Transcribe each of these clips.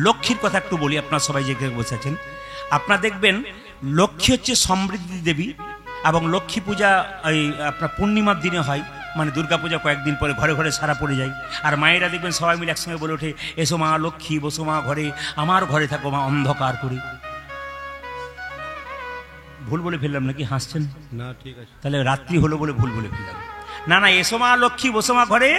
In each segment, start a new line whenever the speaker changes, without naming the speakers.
লক্ষ্মীর কথা একটু বলি, আপনারা সবাই যেখানে বসেছেন, আপনারা দেখবেন লক্ষ্মী হচ্ছে সমৃদ্ধি দেবী, এবং লক্ষ্মী পূজা এই আপনার পূর্ণিমার দিনে হয়, মানে দুর্গা পূজা কয়েকদিন পরে ঘরে ঘরে সারা পড়ে যায়। আর মায়েরা দেখবেন সবাই মিলে একসঙ্গে বলে ওঠে, এসো মা লক্ষ্মী, বসো মা ঘরে, আমার ঘরে থাকো মা অন্ধকার করে। ভুল বলে ফেললাম নাকি? হাসছেন
না, ঠিক আছে,
তাহলে রাত্রি হলো বলে ভুল বলে ফেললাম। না না, এসো মা লক্ষ্মী, বসো মা ঘরে,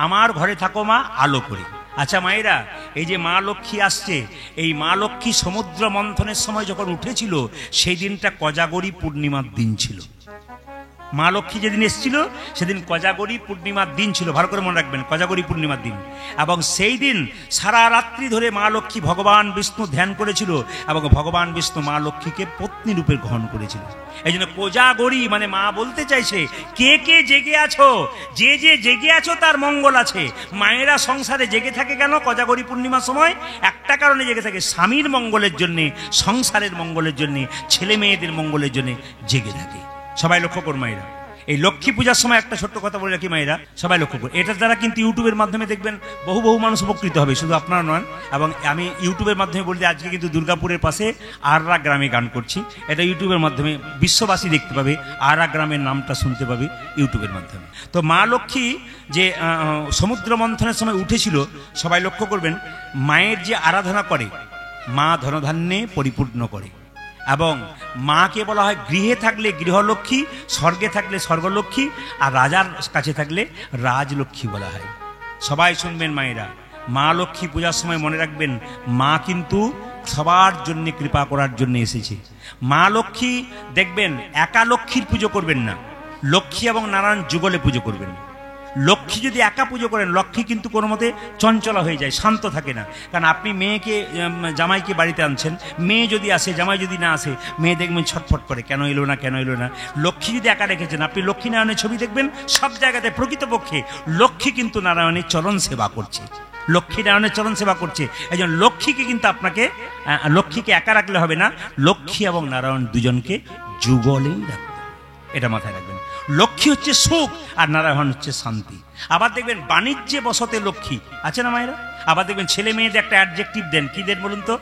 আমার ঘরে থাকো মা আলো করে। আচ্ছা মায়েরা, এই যে মা লক্ষ্মী আসছে, এই মা লক্ষ্মী সমুদ্র মন্থনের সময় যখন উঠেছিল, সেই দিনটা কোজাগরী পূর্ণিমার দিন ছিল। মা লক্ষ্মী যেদিন এসেছিল সেদিন কোজাগরী পূর্ণিমার দিন ছিল, ভালো করে মনে রাখবেন, কোজাগরী পূর্ণিমার দিন। এবং সেই দিন সারা রাত্রি ধরে মা লক্ষ্মী ভগবান বিষ্ণু ধ্যান করেছিল, এবং ভগবান বিষ্ণু মা লক্ষ্মীকে পত্নী রূপে গ্রহণ করেছিল। এই জন্য কোজাগরী মানে মা বলতে চাইছে, কে কে জেগে আছো, যে যে জেগে আছো তার মঙ্গল আছে। মায়েরা সংসারে জেগে থাকে কেন কোজাগরী পূর্ণিমার সময়? একটা কারণে জেগে থাকে, স্বামীর মঙ্গলের জন্যে, সংসারের মঙ্গলের জন্যে, ছেলে মেয়েদের মঙ্গলের জন্যে জেগে থাকে। সবাই লক্ষ্য করুন মায়েরা, এই লক্ষ্মী পূজার সময় একটা ছোট্ট কথা বলে রাখি মায়েরা, সবাই লক্ষ্য করুন, এটার দ্বারা কিন্তু ইউটিউবের মাধ্যমে দেখবেন বহু বহু মানুষ উপকৃত হবে, শুধু আপনারা নন। এবং আমি ইউটিউবের মাধ্যমে বলতে, আজকে কিন্তু দুর্গাপুরের পাশে আররা গ্রামে গান করছি, এটা ইউটিউবের মাধ্যমে বিশ্ববাসী দেখতে পাবে, আররা গ্রামের নামটা শুনতে পাবে ইউটিউবের মাধ্যমে। তো মা লক্ষ্মী যে সমুদ্র মন্থনের সময় উঠেছিল, সবাই লক্ষ্য করবেন, মায়ের যে আরাধনা করে, মা ধনধান্যে পরিপূর্ণ করে। এবং মাকে বলা হয় গৃহে থাকলে গৃহলক্ষ্মী, স্বর্গে থাকলে স্বর্গলক্ষ্মী, আর রাজার কাছে থাকলে রাজলক্ষ্মী বলা হয়। সবাই শুনবেন মায়েরা, মা লক্ষ্মী পূজার সময় মনে রাখবেন, মা কিন্তু সবার জন্য কৃপা করার জন্য এসেছে। মা লক্ষ্মী দেখবেন একা লক্ষ্মীর পুজো করবেন না, লক্ষ্মী এবং নারায়ণ যুগলে পুজো করবেন। লক্ষ্মী যদি একা পুজো করেন, লক্ষ্মী কিন্তু কোনো মতে চঞ্চলা হয়ে যায়, শান্ত থাকে না। কারণ আপনি মেয়েকে জামাইকে বাড়িতে আনছেন, মেয়ে যদি আসে, জামাই যদি না আসে, মেয়ে দেখবেন ছটফট করে, কেন এলো না কেন এলো না। লক্ষ্মী যদি একা রেখেছেন, আপনি লক্ষ্মী নারায়ণের ছবি দেখবেন সব জায়গাতে, প্রকৃতপক্ষে লক্ষ্মী কিন্তু নারায়ণের চরণ সেবা করছে, লক্ষ্মী নারায়ণের চরণ সেবা করছে। এই জন্য লক্ষ্মীকে কিন্তু আপনাকে, লক্ষ্মীকে একা রাখলে হবে না, লক্ষ্মী এবং নারায়ণ দুজনকে যুগলেই রাখতে হবে, এটা মাথায় রাখবেন। লক্ষ্মী হচ্ছে সুখ, আর নারায়ণ হচ্ছে শান্তি। আবার দেখবেন বাণিজ্যে বসতে লক্ষ্মী আছে না মায়েরা? আবার দেখবেন ছেলে মেয়েদের একটা অ্যাডজেক্টিভ দেন, কি দেন বলুন তো?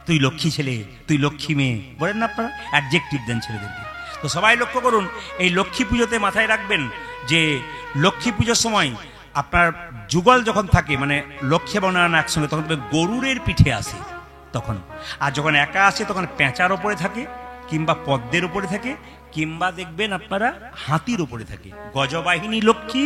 তুই লক্ষ্মী ছেলে, তুই লক্ষ্মী মেয়ে, বলেন না আপনারা? অ্যাডজেক্টিভ দেন ছেলেদেরকে। তো সবাই লক্ষ্য করুন, এই লক্ষ্মী পুজোতে মাথায় রাখবেন যে লক্ষ্মী পুজোর সময় আপনার যুগল যখন থাকে, মানে লক্ষ্মী এবং নারায়ণ একসঙ্গে, তখন গরুরের পিঠে আসে তখন। আর যখন একা আসে তখন পেঁচার ওপরে থাকে, কিংবা পদ্মের উপরে থাকে, কিংবা দেখবেন আপনারা হাতির উপরে থাকে। গজবাহিনী লক্ষ্মী,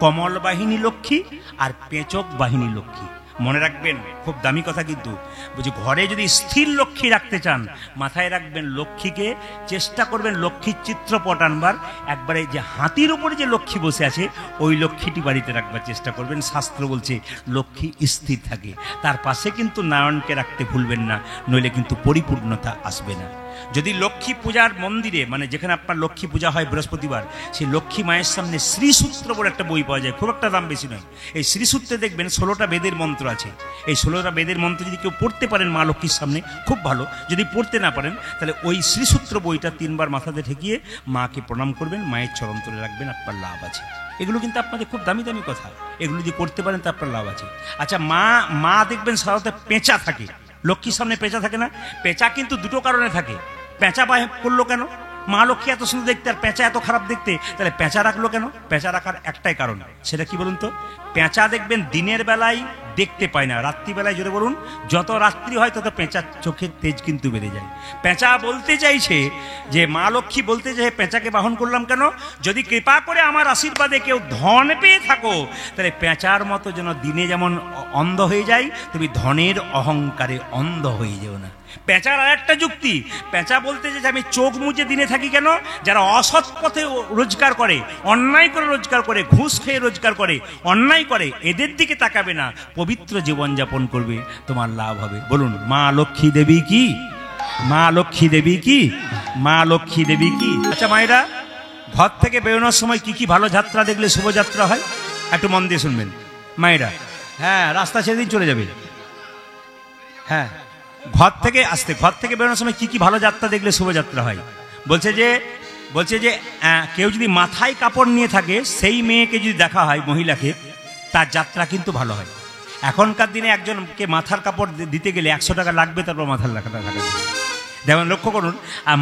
কমল বাহিনী লক্ষ্মী, আর পেচক বাহিনী লক্ষ্মী। মনে রাখবেন, খুব দামি কথা কিন্তু, বলছি ঘরে যদি স্থির লক্ষ্মী রাখতে চান, মাথায় রাখবেন লক্ষ্মীকে চেষ্টা করবেন লক্ষ্মীর চিত্রপট আনবার, একবারে যে হাতির উপরে যে লক্ষ্মী বসে আছে ওই লক্ষ্মীটি বাড়িতে রাখবার চেষ্টা করবেন। শাস্ত্র বলছে লক্ষ্মী স্থির থাকে, তার পাশে কিন্তু নারায়ণকে রাখতে ভুলবেন না, নইলে কিন্তু পরিপূর্ণতা আসবে না। যদি লক্ষ্মী পূজার মন্দিরে, মানে যেখানে আপনার লক্ষ্মী পূজা হয় বৃহস্পতিবার, সেই লক্ষ্মী মায়ের সামনে শ্রীসূত্র বলে একটা বই পাওয়া যায়, খুব একটা দাম বেশি নয়। এই শ্রীসূত্রে দেখবেন 16টা বেদের মন্ত্র আছে। এই 16টা বেদের মন্ত্র যদি কেউ পড়তে পারেন মা লক্ষ্মীর সামনে, খুব ভালো। যদি পড়তে না পারেন, তাহলে ওই শ্রীসূত্র বইটা 3বার মাথাতে ঠেকিয়ে মাকে প্রণাম করবেন, মায়ের চরণ তুলে রাখবেন, আপনার লাভ আছে। এগুলো কিন্তু আপনাদের খুব দামি দামি কথা, এগুলো যদি করতে পারেন তা আপনার লাভ আছে। আচ্ছা, মা দেখবেন সাধারণত পেঁচা থাকে, লক্ষ্মীর সামনে পেঁচা থাকে না? পেঁচা কিন্তু দুটো কারণে থাকে। পেঁচা করলো কেন? মা লক্ষ্মী এত সুন্দর দেখতে, আর পেঁচা এত খারাপ দেখতে, তাহলে পেঁচা রাখলো কেন? পেঁচা রাখার একটাই কারণ, সেটা কি বলুন তো? পেঁচা দেখবেন দিনের বেলায় দেখতে পায় না, রাত্রিবেলায়, জোরে বলুন, যত রাত্রি হয় তত পেঁচার চোখের তেজ কিন্তু বেড়ে যায়। পেঁচা বলতে চাইছে যে, মা লক্ষ্মী বলতে চাই, পেঁচাকে বাহন করলাম কেন? যদি কৃপা করে আমার আশীর্বাদে কেউ ধন পেয়ে থাকো, তাহলে পেঁচার মতো যেন দিনে যেমন অন্ধ হয়ে যায়, তুমি ধনের অহংকারে অন্ধ হয়ে যেও না। পেঁচার আর একটা যুক্তি, পেঁচা বলতে যে আমি চোখ মুজে দিনে থাকি কেন? যারা অসৎ পথে রোজগার করে, অন্যায় করে রোজগার করে, ঘুষ খেয়ে রোজগার করে, অন্যায় করে, এদের দিকে তাকাবে না, পবিত্র জীবনযাপন করবে, তোমার লাভ হবে। বলুন, মা লক্ষ্মী দেবী কি? মা লক্ষ্মী দেবী কি? মা লক্ষ্মী দেবী কি? আচ্ছা মায়েরা, ঘর থেকে বেরোনোর সময় কি কি ভালো যাত্রা দেখলে শুভযাত্রা হয়? একটু মন দিয়ে শুনবেন মায়েরা। হ্যাঁ, রাস্তা সেদিন চলে যাবে। হ্যাঁ, ঘর থেকে বেরোনোর সময় কি কি ভালো যাত্রা দেখলে শুভযাত্রা হয়? বলছে যে কেউ যদি মাথায় কাপড় নিয়ে থাকে, সেই মেয়েকে যদি দেখা হয়, মহিলাকে, তার যাত্রা কিন্তু ভালো হয়। এখনকার দিনে একজনকে মাথার কাপড় দিতে গেলে 100 টাকা লাগবে, তারপর মাথার টাকা দেবে। যেমন লক্ষ্য করুন, আর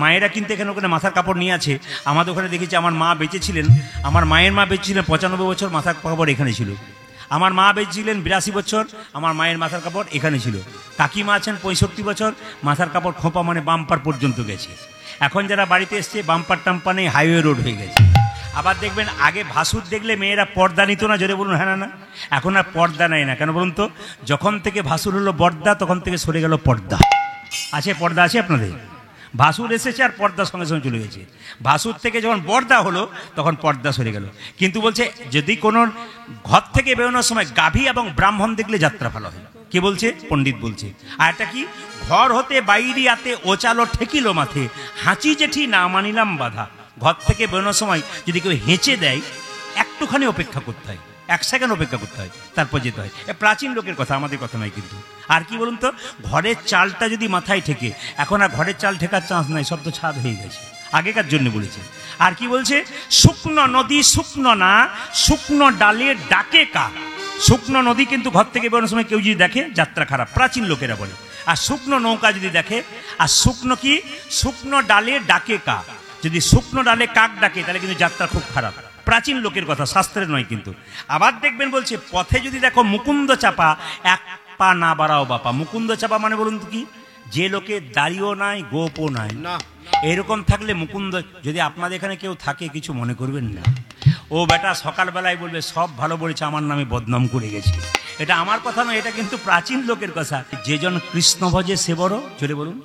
মায়েরা কিন্তু এখানে ওখানে মাথার কাপড় নিয়ে আছে। আমাদের ওখানে দেখেছি, আমার মা বেঁচেছিলেন, আমার মায়ের মা বেঁচেছিলেন 95 বছর, মাথার কাপড় এখানে ছিল। আমার মা বেঁচেছিলেন 82 বছর, আমার মায়ের মাথার কাপড় এখানে ছিল। কাকিমা আছেন 65 বছর, মাথার কাপড় খোঁপা মানে বাম্পার পর্যন্ত গেছে। এখন যারা বাড়িতে এসছে বাম্পার টাম্পার নেই, হাইওয়ে রোড হয়ে গেছে। আবার দেখবেন, আগে ভাসুর দেখলে মেয়েরা পর্দা নিত না, জোরে বলুন হ্যাঁ না? এখন আর পর্দা নেয় না। কেন বলুন তো? যখন থেকে ভাসুর হলো বর্দা, তখন থেকে সরে গেল পর্দা। আছে পর্দা আছে আপনাদের? ভাসুর এসেছে আর পর্দার সঙ্গে সঙ্গে চলে গেছে। ভাসুর থেকে যখন বর্দা হলো তখন পর্দা সরে গেল। কিন্তু বলছে, যদি কোনো ঘর থেকে বেরোনোর সময় গাভী এবং ব্রাহ্মণ দেখলে যাত্রা ভালো হয়। কে বলছে? পণ্ডিত বলছে। আর এটা কি? ঘর হতে বাইরি আতে ওচালো ঠেকিল মাথে, হাঁচি জেঠি না মানিলাম বাধা। ঘর থেকে বেরোনোর সময় যদি কেউ হেঁচে দেয়, একটুখানি অপেক্ষা করতে হয়, 1 সেকেন্ড অপেক্ষা করতে হয়, তারপর যেতে হয়। এ প্রাচীন লোকের কথা, আমাদের কথা নয় কিন্তু। আর কি বলুন তো, ঘরের চালটা যদি মাথায় ঠেকে, এখন আর ঘরের চাল ঠেকার চান্স নাই, সব তো ছাদ হয়ে গেছে। আগেকার জন্য বলেছে। আর কি বলছে? শুকনো নদী শুকনো না, শুকনো ডালে ডাকে কা। শুকনো নদী কিন্তু ঘর থেকে বেরোনোর সময় কেউ যদি দেখে, যাত্রা খারাপ, প্রাচীন লোকেরা বলে। আর শুকনো নৌকা যদি দেখে, আর শুকনো কি? শুকনো ডালে ডাকে কা। যদি শুকনো ডালে কাক ডাকে, তাহলে কিন্তু যাত্রা খুব খারাপ। প্রাচীন লোকের কথা, শাস্ত্রের নয় কিন্তু। আবার দেখবেন বলছে, পথে যদি দেখো মুকুন্দ চাপা, 1 পা না বাড়াও বাপা। মুকুন্দ চাপা মানে বলুন তো কি? যে লোকে দাড়িও নাই, গোপও নাই, এরকম থাকলে মুকুন্দ। যদি আপনাদের এখানে কেউ থাকে, কিছু মনে করবেন না। ও বেটা সকালবেলায় বলবে সব ভালো বলেছে, আমার নামে বদনাম করে গেছে। এটা আমার কথা নয়, এটা কিন্তু প্রাচীন লোকের কথা। যেজন কৃষ্ণ ভজে সে বড়, চলে বলুন,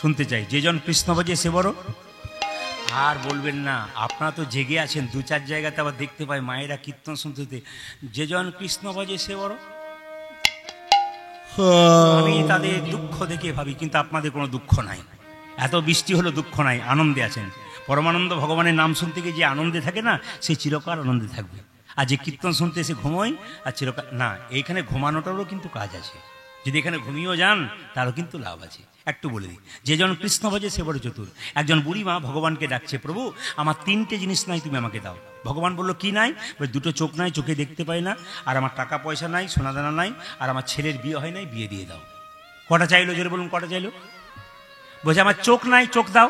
শুনতে চাই। যেজন কৃষ্ণ ভজে সে বড়। আর বলবেন না, আপনারা তো জেগে আছেন, 2-4 জায়গাতে আবার দেখতে পাই মায়েরা কীর্তন শুনতে, যেজন কৃষ্ণ ভজে সে বড়। আমি তাদের দুঃখ দেখে ভাবি, কিন্তু আপনাদের কোনো দুঃখ নাই। এত বৃষ্টি হলো দুঃখ নাই, আনন্দে আছেন। পরমানন্দ ভগবানের নাম শুনতে গিয়ে যে আনন্দে থাকে না, সে চিরকাল আনন্দে থাকবে। আর যে কীর্তন শুনতে এসে ঘুমোয়, আর চিরকাল না, এইখানে ঘুমানোটারও কিন্তু কাজ আছে। যদি এখানে ঘুমিয়েও যান, তারও কিন্তু লাভ আছে। একটু বলে দিই, যেজন কৃষ্ণ ভজে সে বড় চতুর। একজন বুড়ি মা ভগবানকে ডাকছে, প্রভু আমার 3টে জিনিস নাই, তুমি আমাকে দাও। ভগবান বলল, কি নাই? বলে, 2টো চোখ নাই, চোখে দেখতে পাই না, আর আমার টাকা পয়সা নাই, সোনাদানা নাই, আর আমার ছেলের বিয়ে হয় নাই, বিয়ে দিয়ে দাও। কটা চাইলো? জোরে বলুন, কটা চাইলো? বলছে, আমার চোখ নাই, চোখ দাও।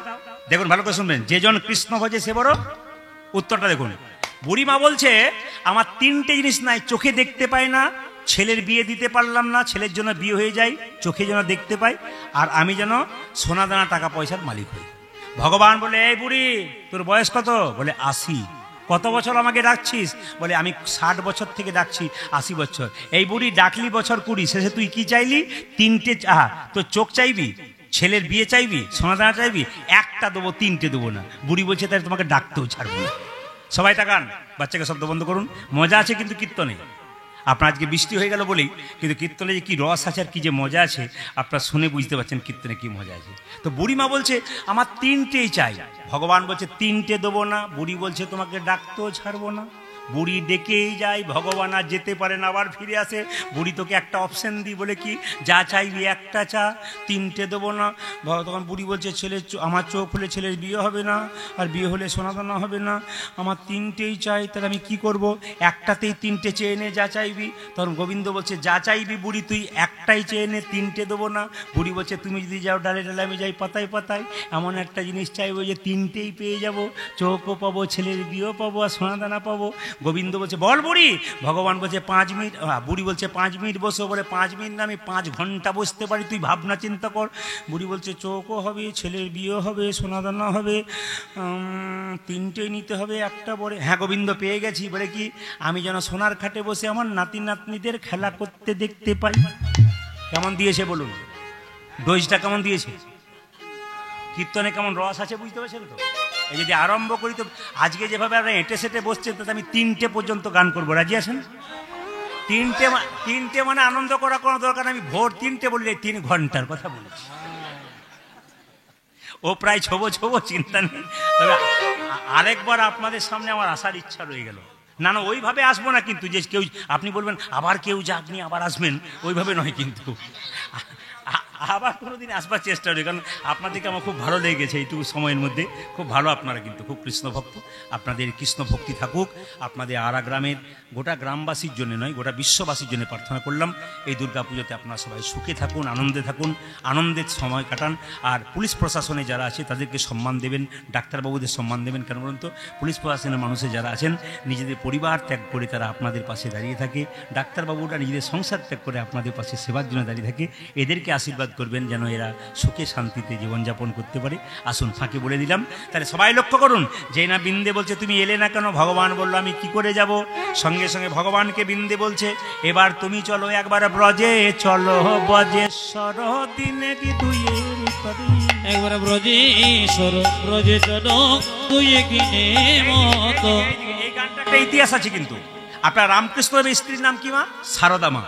দেখুন ভালো করে শুনবেন, যেজন কৃষ্ণ ভজে সে বড়। উত্তরটা দেখুন, বুড়ি মা বলছে, আমার 3টে জিনিস নাই, চোখে দেখতে পাই না, ছেলের বিয়ে দিতে পারলাম না, ছেলের জন্য বিয়ে হয়ে যায়, চোখে যেন দেখতে পাই, আর আমি যেন সোনাদানা টাকা পয়সার মালিক হই। ভগবান বলে, এই বুড়ি তোর বয়স কত? বলে 80। কত বছর আমাকে ডাকছিস? বলে, আমি 60 বছর থেকে ডাকছি, 80 বছর। এই বুড়ি ডাকলি বছর 20, শেষে তুই কি চাইলি? 3টে। তোর চোখ চাইবি, ছেলের বিয়ে চাইবি, সোনাদানা চাইবি, একটা দেবো, 3টে দেবো না। বুড়ি বলছে, তাই তোমাকে ডাকতেও ছাড়বো না। সবাই তাকান, বাচ্চাকে শব্দ বন্ধ করুন। মজা আছে কিন্তু কীর্তনে। আপনার আজকে বৃষ্টি হয়ে গেল বলেই, কিন্তু কীর্তনে যে কি রস আছে আর কি যে মজা আছে, আপনারা শুনে বুঝতে পারছেন কীর্তনে কি মজা আছে। তো বুড়িমা বলছে, আমার 3টেই চাই। ভগবান বলছে, 3টে দেবো না। বুড়ি বলছে, তোমাকে ডাকতেও ছাড়বো না। বুড়ি ডেকেই যায়, ভগবান আর যেতে পারে না, আবার ফিরে আসে। বুড়ি তোকে একটা অপশন দিই, বলে কি? যা চাইবি একটা চা, 3টে দেবো না। তখন বুড়ি বলছে, আমার চোখ হলে ছেলের বিয়ে হবে না, আর বিয়ে হলে সোনাদানা হবে না, আমার 3টেই চাই, তাহলে আমি কি করব? একটাতেই 3টে চেয়ে নে, যা চাইবি। তখন গোবিন্দ বলছে, যা চাইবি বুড়ি তুই একটাই চেয়ে নে, 3টে দেবো না। বুড়ি বলছে, তুমি যদি যাও ডালে ডালে, আমি যাই পাতায় পাতায়, এমন একটা জিনিস চাইবো যে 3টেই পেয়ে যাব, চোখও পাবো, ছেলের বিয়েও পাবো, আর সোনাদানা পাবো। গোবিন্দ বলছে, বল বুড়ি। ভগবান বলছে, 5 মিনিট। বুড়ি বলছে, 5 মিনিট বসো। বলে, 5 মিনিট না, আমি 5 ঘন্টা বসতে পারি, তুই ভাবনা চিন্তা কর। বুড়ি বলছে, চোখও হবে, ছেলের বিয়েও হবে, সোনাদানা হবে, 3টেই নিতে হবে, একটা বলে। হ্যাঁ গোবিন্দ, পেয়ে গেছি। বলে কি? আমি যেন সোনার খাটে বসে আমার নাতি নাতনিদের খেলা করতে দেখতে পাই। কেমন দিয়েছে বলুন? ডোজটা কেমন দিয়েছে? কীর্তনে কেমন রস আছে, বুঝতে পারছেন তো? এই যদি আরম্ভ করি, তো আজকে যেভাবে আমরা এঁটে সেটে বসছেন, তাতে আমি 3টে পর্যন্ত গান করবো, রাজি আছেন? 3টে মানে আনন্দ করা কোনো দরকার। আমি ভোর 3টে বলি, 3 ঘন্টার কথা বলেছি। ও প্রায় ছোবো, চিন্তা নেই। তবে আরেকবার আপনাদের সামনে আমার আসার ইচ্ছা রয়ে গেল। না না, ওইভাবে আসবো না কিন্তু, যে কেউ আপনি বলবেন আবার কেউ যাক, আপনি আবার আসবেন, ওইভাবে নয় কিন্তু। আবার কোনোদিন আসবার চেষ্টা করি, কারণ আপনাদেরকে আমার খুব ভালো লেগেছে এইটুকু সময়ের মধ্যে। খুব ভালো, আপনারা কিন্তু খুব কৃষ্ণ ভক্ত। আপনাদের কৃষ্ণ ভক্তি থাকুক। আপনাদের আরা গ্রামের গোটা গ্রামবাসীর জন্য নয়, গোটা বিশ্ববাসীর জন্য প্রার্থনা করলাম এই দুর্গা পুজোতে আপনারা সবাই সুখে থাকুন, আনন্দে থাকুন, আনন্দের সময় কাটান। আর পুলিশ প্রশাসনে যারা আছে তাদেরকে সম্মান দেবেন, ডাক্তারবাবুদের সম্মান দেবেন। কেন বলুন তো, পুলিশ প্রশাসনের মানুষের যারা আছেন নিজেদের পরিবার ত্যাগ করে তারা আপনাদের পাশে দাঁড়িয়ে থাকে, ডাক্তারবাবুরা নিজেদের সংসার ত্যাগ করে আপনাদের পাশে সেবার জন্য দাঁড়িয়ে থাকে। এদেরকে আশীর্বাদ করবেন যেন এরা সুখে শান্তিতে জীবনযাপন করতে পারে। আসুন, ফাঁকে বলে দিলাম। তাহলে সবাই লক্ষ্য করুন, যে না বিন্দে বলছে তুমি এলে না কেন? ভগবান বলল আমি কি করে যাব? সঙ্গে সঙ্গে ভগবানকে বিন্দে বলছে এবার তুমি চলো একবার ব্রজে, চলো ব্রজেশ্বর দিনে কি দুইয়ের তরে,
একবার ব্রজেশ্বর ব্রজে চলো দুই একদিনের মতো।
এই গানটা একটা ইতিহাস আছে কিন্তু। আপনার রামকৃষ্ণ স্ত্রীর নাম কি মা? সারদা মা।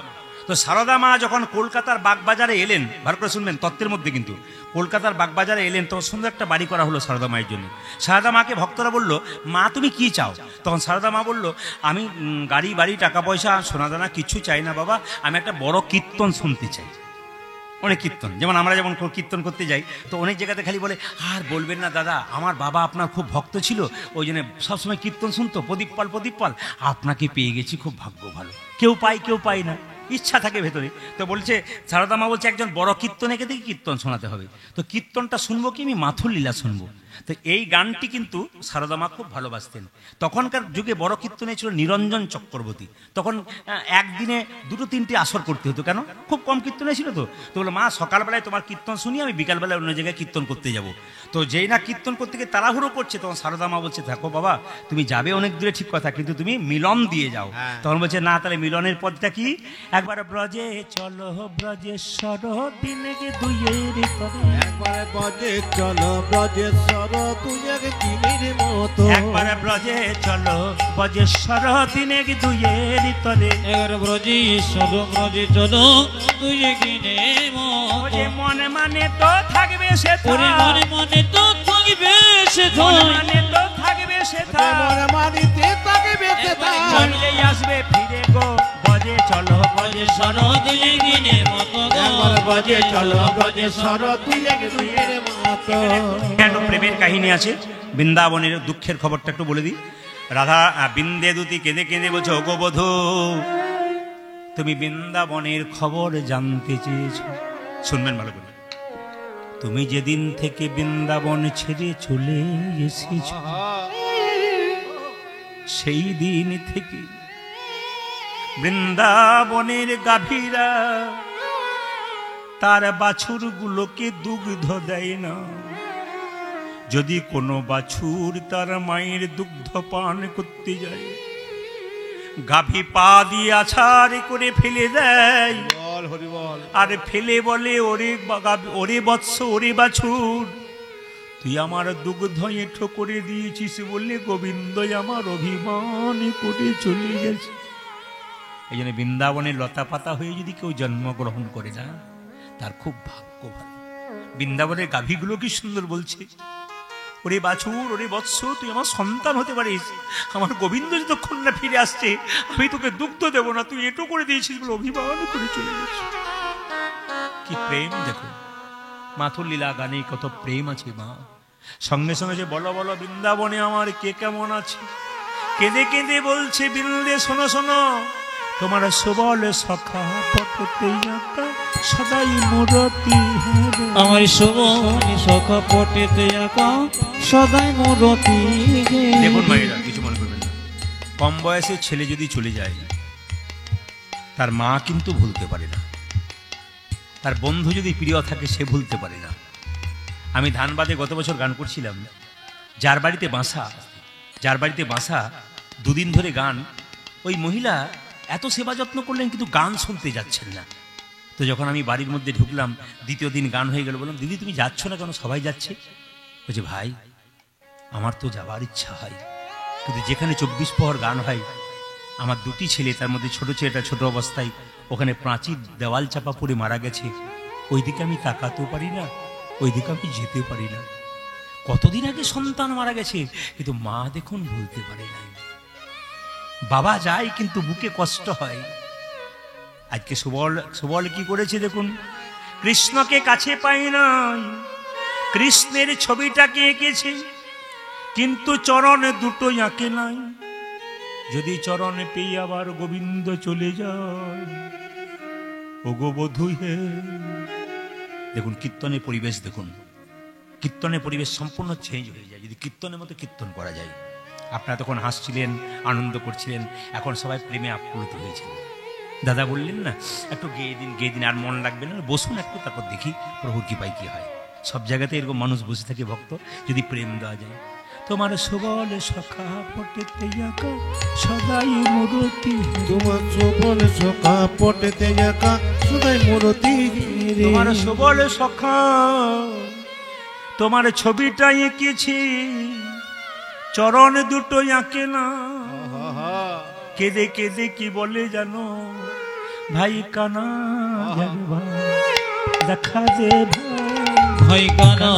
তো সারদা মা যখন কলকাতার বাগবাজারে এলেন, ভালো করে শুনবেন তত্ত্বের মধ্যে কিন্তু, কলকাতার বাগবাজারে এলেন তো সুন্দর একটা বাড়ি করা হলো সারদা মায়ের জন্য। সারদা মাকে ভক্তরা বলল মা তুমি কি চাও? তখন সারদা মা বলল আমি গাড়ি বাড়ি টাকা পয়সা সোনাদানা কিছু চাই না বাবা, আমি একটা বড় কীর্তন শুনতে চাই। অনেক কীর্তন, যেমন আমরা যেমন কীর্তন করতে যাই তো অনেক জায়গাতে খালি বলে আর বলবেন না দাদা আমার বাবা আপনার খুব ভক্ত ছিল, ওই জন্য সবসময় কীর্তন শুনতো, প্রদীপ পাল আপনাকে পেয়ে গেছি, খুব ভাগ্য ভালো। কেউ পায় না, ইচ্ছা থাকে ভেতরে। তো বলছে সারদা মা বলছে একজন বড় কীর্তনেকে দেখি কীর্তন শোনাতে হবে। তো কীর্তনটা শুনবো কি? আমি মাথুর লীলা শুনবো। তো এই গানটি কিন্তু সারদা মা খুব ভালোবাসতেন। তখনকার যুগে বড় কীর্তনে ছিল নিরঞ্জন চক্রবর্তী। তখন একদিনে 2-3টে আসর করতে হতো, কেন খুব কম কীর্তনে ছিল। তো বললো মা সকালবেলায় তোমার কীর্তন শুনি, আমি বিকালবেলায় অন্য জায়গায় কীর্তন করতে যাব। তো যেই না কীর্তন করতে গিয়ে তাড়াহুড়ো করছে, তখন সারদা মা বলছে দেখো বাবা তুমি যাবে অনেক দূরে ঠিক কথা, কিন্তু তুমি মিলন দিয়ে যাও। তখন বলছে না, তাহলে মিলনের পদটা কি? একবার ব্রজে চলো ব্রজেশ্বর দিনে গে দুইয়ের তরে,
একবার ব্রজে চলো ব্রজেশ্বর তুই একদিনের মতো,
একবার ব্রজে চলো ব্রজেশ্বর দিনে গে দুইয়ের তরে,
একবার ব্রজেশ্বর ব্রজে চলো দুই একদিনের মতো।
মনে মানে তো থাকবে সে,
ওরে মনে মনে তো থাকবে সে,
মানে তো থাকবে সে,
মনে মানিতে তাকে বেঁচে থাক,
চলেই আসবে ফিরে গো ব্রজে চলো
ব্রজেশ্বর দুই একদিনের মতো,
একবার ব্রজে চলো ব্রজেশ্বর তুই একদিনের মতো।
কেন প্রেমের কাহিনী আছে বৃন্দাবনের। দুঃখের খবরটা একটু বলে দিই। রাধা বিন্দে দুতি কেঁদে কেঁদে বলছে ওগো বধূ তুমি বৃন্দাবনের খবর জানতে চেয়েছ। শুনবেন ভালো করে। তুমি যেদিন থেকে বৃন্দাবন ছেড়ে চলে এসেছ সেই দিন থেকে বৃন্দাবনের গাভীরা তার বাছুরগুলোকে দুগ্ধ দেয় না। যদি কোনো বাছুর তার মায়ের দুগ্ধ পান করতে যায়, গাভী পা দিয়ে আছাড় করে ফেলে দেয়,
বল হরি বল,
আর ফেলে বলে ওরে বৎস ওরে বাছুর তুই আমার দুগ্ধ এঁঠো করে দিয়েছিস বলে গোবিন্দ আমার অভিমান করে চলে গেছে। এই জন্য বৃন্দাবনের লতা পাতা হয়ে যদি কেউ জন্মগ্রহণ করে না তার খুব ভাগ্য ভালো। বৃন্দাবনের গাভীগুলো কি সুন্দর বলছে ওরে বাছুর ওরে বৎস তুই আমার সন্তান হতে পারিস, আমার গোবিন্দ যতক্ষণ না ফিরে আসছে আমি তোকে দুগ্ধ দেবো না, তুই এটো করে দিয়েছিস বলে অভিমান করে চলে গেছে। কি প্রেম দেখো, মাথুর লীলা গানে কত প্রেম আছে মা। সঙ্গে সঙ্গে যে বলো বলো বৃন্দাবনে আমার কে কেমন আছে, কেঁদে কেঁদে বলছে বৃন্দে শোনো শোনো তোমার সবল সখা পটতে আঁকা সদাই মূরতি,
আমার সবল সখা পটেতে আঁকা সদাই মূরতি।
দেখুন মায়েরা কিছু মনে করবেন না, কম বয়সে ছেলে যদি চলে যায় তার মা কিন্তু ভুলতে পারে না, তার বন্ধু যদি প্রিয় থাকে সে ভুলতে পারে না। আমি ধানবাদে গত বছর গান করছিলাম, যার বাড়িতে বাসা 2 দিন ধরে গান, ওই মহিলা এত সেবা যত্ন করলেন কিন্তু গান শুনতে যাচ্ছেন না। তো যখন আমি বাড়ির মধ্যে ঢুকলাম, 2য় দিন গান হয়ে গেল, বললাম দিদি তুমি যাচ্ছ না কেন, সবাই যাচ্ছে। বলছে ভাই আমার তো যাবার ইচ্ছা হয়, কিন্তু যেখানে 24 প্রহর গান হয়, আমার 2টি ছেলে, তার মধ্যে ছোট ছেলেটা ছোট অবস্থায় ওখানে প্রাচীর দেওয়াল চাপা পড়ে মারা গেছে, ওইদিকে আমি তাকাতেও পারি না, ওইদিকে আমি যেতে পারি না। কতদিন আগে সন্তান মারা গেছে কিন্তু মা দেখুন ভুলতে পারে না। বাবা যায় কিন্তু বুকে কষ্ট হয়। আজকে সুবল কি করেছে দেখুন, কৃষ্ণকে কাছে পাই নাই, কৃষ্ণের ছবিটাকে এঁকেছি, কিন্তু চরণে দুটোই আঁকে নাই। যদি চরণে পেয়ে আবার গোবিন্দ চলে যায়, ও গো বধূ হে। দেখুন কীর্তনের পরিবেশ, দেখুন কীর্তনের পরিবেশ সম্পূর্ণ চেঞ্জ হয়ে যায় যদি কীর্তনের মতো কীর্তন করা যায়। আপনারা তখন হাসছিলেন, আনন্দ করছিলেন, এখন সবাই প্রেমে আপ্লুত হয়েছে। দাদা বললেন না, একটু গেয়ে দিন, আর মন লাগবে না, বসুন একটু, তারপর দেখি প্রভুর কৃপায় কি হয়। সব জায়গাতে এরকম মানুষ বসে থাকে ভক্ত, যদি প্রেম দেওয়া যায়। তোমার সুবল সখা পটেতে আঁকা সদাই মূরতি,
তোমার সুবল সখা পটেতে আঁকা সদাই মূরতি,
তোমার সুবল সখা তোমার ছবিটা এঁকেছি, চরণ দুটো আঁকে না। কেঁদে কেঁদে কি বলে জানো, ভাই কানা দেখা দে
ভাই কানা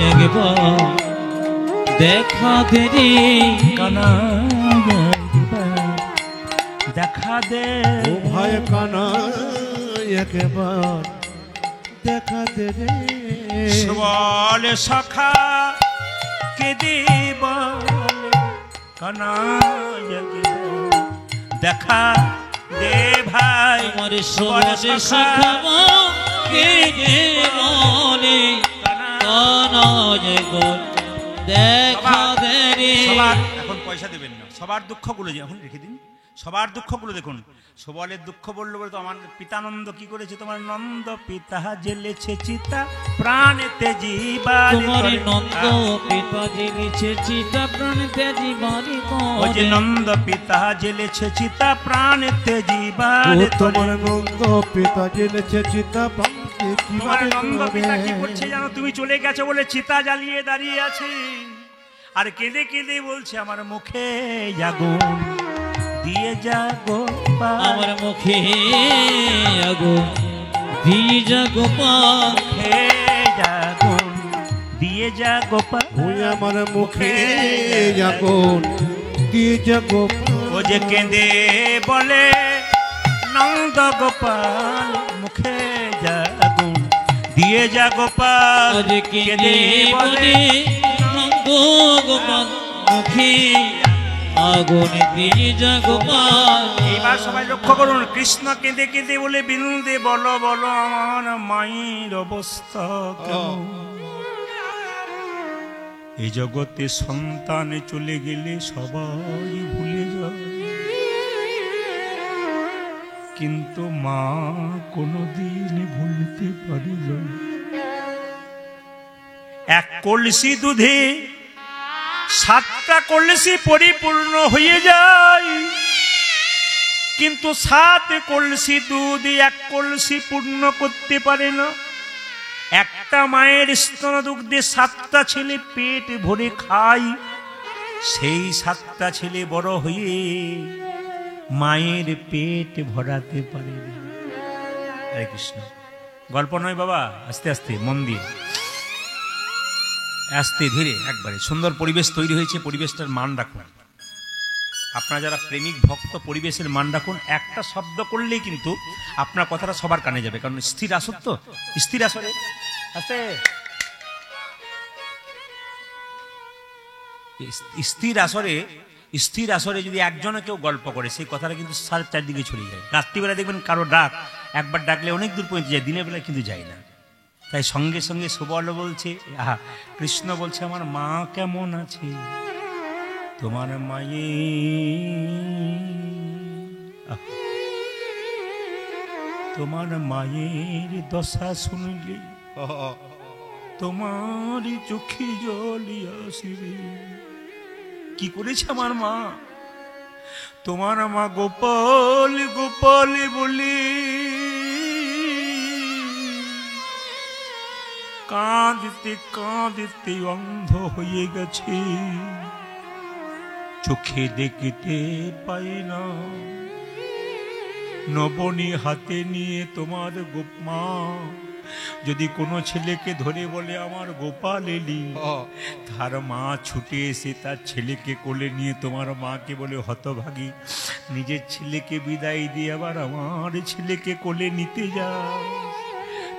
একবার দেখা দে রে,
কানা দেখা দে,
ও ভাই কানা একবার দেখা দে রে।
সুবল সখা কেঁদে বলে কানা দেখা দে ভাই,
আমার সবলে সখা কে বলে কানা একবার দেখা দে রে।
এখন পয়সা দেবেন না, সবার দুঃখগুলো এখন রেখে দিন, সবার দুঃখগুলো দেখুন। সুবলের দুঃখ বললো বলে তো আমার পিতানন্দ কি করেছে, তোমার নন্দ পিতা জেলেছে চিতা প্রাণেতে জীবারি,
তোমার নন্দ পিতা জেলেছে চিতা প্রাণেতে জীবারি,
ও যে নন্দ পিতা জেলেছে চিতা প্রাণেতে জীবারি,
তোমার নন্দ পিতা জেলেছে চিতা প্রাণেতে
তোমার
জীবারি।
নন্দ পিতা কি করছে জানো, তুমি চলে গেছো বলে চিতা জ্বালিয়ে দাঁড়িয়ে আছে, আর কেঁদে কেঁদে বলছে আমার মুখে আগুন দিয়ে যা গোপাল,
আমার মুখে আগুন দিয়ে যা গোপাল,
হে আগুন দিয়ে যা গোপাল,
ওই আমার মুখে আগুন দিয়ে যা গোপাল।
ও যে কেঁদে বলে নন্দ গোপাল, মুখে যা আগুন দিয়ে যা গোপাল,
আজ কেঁদে বলে নন্দ গোপাল, মুখে আগুন দিয়ে যা গোপাল।
এবার সবাই লক্ষ্য করুন, কৃষ্ণ কেঁদে কেঁদে বলে বিন্দে বলো বলো আমার মায়ের অবস্থা কেমন। এই জগতে সন্তান চলে গেলে সবাই ভুলে যায়, কিন্তু মা কোনোদিন ভুলতে পারি না। এক কলসি দুধে 7টা কলসি পরিপূর্ণ হয়ে যায়, কিন্তু 7 কলসি দুধ 1 কলসি পূর্ণ করতে পারে না। একটা মায়ের স্তন দুগ্ধে 7টা ছেলে পেট ভরে খায়, সেই 7টা ছেলে বড় হয়ে মায়ের পেট ভরাতে পারে না। হরে কৃষ্ণ। গল্প নয় বাবা, আস্তে আস্তে মন দিয়ে, আস্তে ধীরে, একবারে সুন্দর পরিবেশ তৈরি হয়েছে, পরিবেশটার মান রাখুন। আপনারা যারা প্রেমিক ভক্ত, পরিবেশের মান রাখুন। একটা শব্দ করলেই কিন্তু আপনার কথাটা সবার কানে যাবে, কারণ স্থির আসর তো, স্থির আসরে আস্তে স্থির আসরে যদি একজনে কেউ গল্প করে, সেই কথাটা কিন্তু চারদিকে ছড়িয়ে যায়। রাত্রিবেলা দেখবেন কারো ডাক একবার ডাকলে অনেক দূর পর্যন্ত যায়, দিনের বেলা কিন্তু যায় না। তাই সঙ্গে সঙ্গে সুবল বলছে, আহা কৃষ্ণ বলছে আমার মা কেমন আছে, তোমার মায়ে তোমার মায়ের দশা শুনলে তোমার চোখে জলি আসবে। কি করেছে আমার মা, তোমার মা গোপাল গোপাল বলে কাঁদতে কাঁদতে অন্ধ হয়ে গেছে, চোখে দেখতে পায় না। নবনী হাতে নিয়ে তোমার মা যদি কোনো ছেলেকে ধরে বলে আমার গোপাল এলি, তার মা ছুটে এসে তার ছেলেকে কোলে নিয়ে তোমার মাকে বলে হতভাগী, নিজের ছেলেকে বিদায় দিয়ে আবার আমার ছেলেকে কোলে নিতে যা।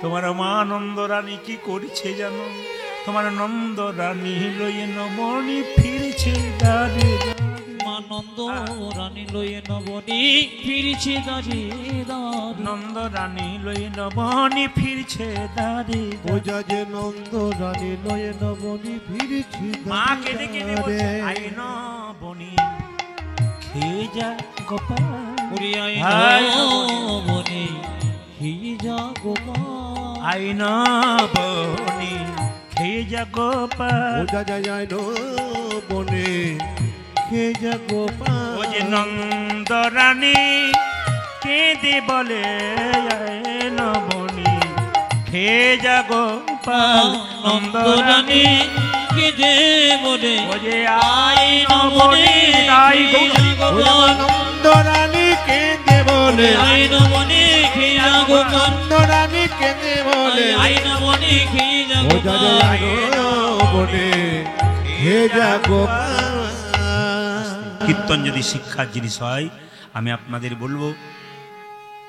তোমার মা নন্দরানী কি করছে জানো? তোমার নন্দরানী লইয়ে নমনি ফিরছে দাঁড়ে
আনন্দ রানী লয়ে নবনী ফিরছে দাঁড়িয়ে দাঁড়িয়ে।
নন্দরানী লইয়ে নবনি ফিরছে দাঁড়ে
ওজা যে নন্দ রানী লয়ে নবনী ফিরছি
মা কেঁদে কেঁদে বলছে আই নবনি খেয়ে যা গোপাল
ওরে আই
হায়
নবনী খেয়ে যা গোপাল।
আই নবনি খেয়ে যা গোপাল।
ওজা যায় যায় বনে খে যা গোপাল।
ও যে নন্দরানী কেঁদে বলে আয় নবনি খেয়ে যা গোপাল।
নন্দরানী কেঁদে বলে
ও যে আই নবনি তাই
ওজা নন্দ রানী কেঁদে বলে
আই নবনী খেয়ে যা গোপাল।
নন্দ রানী কেঁদে বলে
আই নবনী খেয়ে যা
ওজা
গোপাল।
যায় বনে খে যা গোপাল।
কীর্তন যদি শিক্ষার জিনিস হয়, আমি আপনাদের বলবো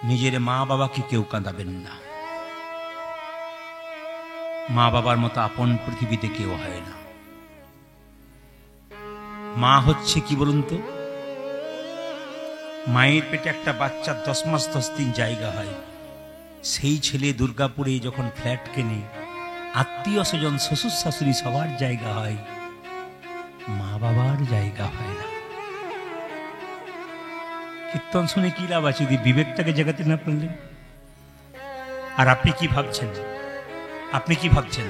নিজের মা বাবাকে কেউ কাঁদাবেন না। মা বাবার মতো আপন পৃথিবীতে কেউ হয় না। মা হচ্ছে কি বলুন তো, মায়ের পেটে একটা বাচ্চার 10 মাস 10 দিন জায়গা হয়। সেই ছেলে দুর্গাপুরে যখন ফ্ল্যাট কেনে, আত্মীয় স্বজন শ্বশুর শাশুড়ি সবার জায়গা হয়, মা বাবার জায়গা হয় না। কীর্তন শুনে কি লাভ আছে যদি বিবেকটাকে জাগাতে না পারলেন? আর আপনি কি ভাবছেন? আপনি কি ভাবছেন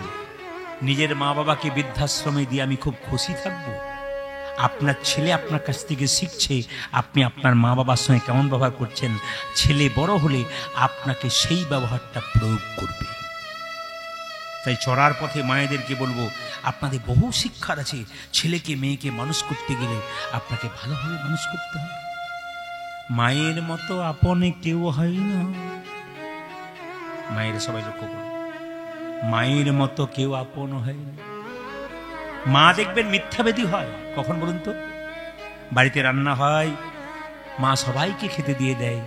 নিজের মা বাবাকে বৃদ্ধাশ্রমে দিয়ে আমি খুব খুশি থাকব? আপনার ছেলে আপনার কাছ থেকে শিখছে আপনি আপনার মা বাবার সঙ্গে কেমন ব্যবহার করছেন। ছেলে বড় হলে আপনাকে সেই ব্যবহারটা প্রয়োগ করবে। তাই চড়ার পথে মায়েদেরকে বলবো, আপনাদের বহু শিক্ষার আছে। ছেলেকে মেয়েকে মানুষ করতে গেলে আপনাকে ভালোভাবে মানুষ করতে হবে। মায়ের মতো আপনে কেউ হয় না। মায়ের সবাই লক্ষ্য করুন, মায়ের মতো কেউ আপন হয় না। মা দেখবেন মিথ্যাবাদী হয়। কখন বলুন তো? বাড়িতে রান্না হয়, মা সবাইকে খেতে দিয়ে দেয়,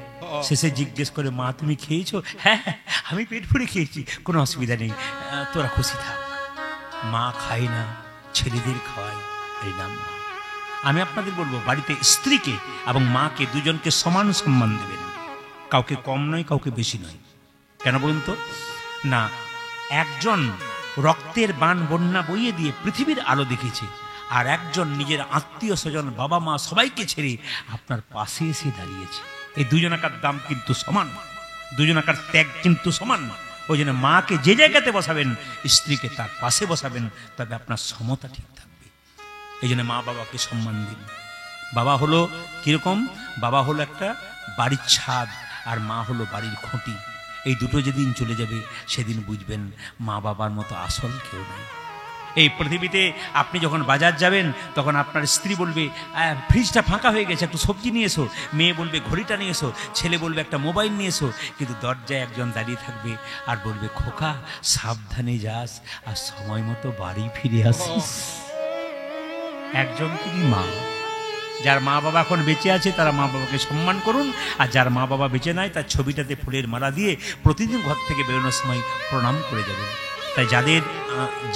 শেষে জিজ্ঞেস করে মা তুমি খেয়েছো? হ্যাঁ আমি পেট ভরে খেয়েছি, কোনো অসুবিধা নেই, তোরা খুশি থাক। মা খায় না, ছেলেদের খাওয়ায়, এই নাম মা। আমি আপনাদের বলবো বাড়িতে স্ত্রীকে এবং মাকে দুজনকে সমান সম্মান দেবেন। কাউকে কম নয়, কাউকে বেশি নয়। কেন বলুন তো? না, একজন রক্তের বান বন্যা বইয়ে দিয়ে পৃথিবীর আলো দেখেছে, আর একজন নিজের আত্মীয় স্বজন বাবা মা সবাইকে ছেড়ে আপনার পাশে এসে দাঁড়িয়েছে। এই দুজনাকার দাম কিন্তু সমান, দুজনাকার ত্যাগ কিন্তু সমান। ওই জন্য মাকে যে জায়গাতে বসাবেন, স্ত্রীকে তার পাশে বসাবেন, তবে আপনার সমতা ঠিক থাকবে। এই জন্য মা বাবাকে সম্মান দিন। বাবা হলো কিরকম? বাবা হলো একটা বাড়ির ছাদ, আর মা হলো বাড়ির খুঁটি। এই দুটো যেদিন চলে যাবে সেদিন বুঝবেন মা বাবার মতো আসল কেউ নেই। এই পৃথিবীতে আপনি যখন বাজার যাবেন তখন আপনার স্ত্রী বলবে ফ্রিজটা ফাঁকা হয়ে গেছে, একটু সবজি নিয়ে এসো। মেয়ে বলবে ঘড়িটা নিয়ে এসো। ছেলে বলবে একটা মোবাইল নিয়ে এসো। কিন্তু দরজায় একজন দাঁড়িয়ে থাকবে আর বলবে খোকা সাবধানে যাস আর সময় মতো বাড়ি ফিরে আসিস। একজন তিনি মা। যার মা বাবা এখন বেঁচে আছে তারা মা বাবাকে সম্মান করুন, আর যার মা বাবা বেঁচে নাই তার ছবিটাতে ফুলের মালা দিয়ে প্রতিদিন ঘর থেকে বেরোনোর সময় প্রণাম করে যাবেন। তাই যাদের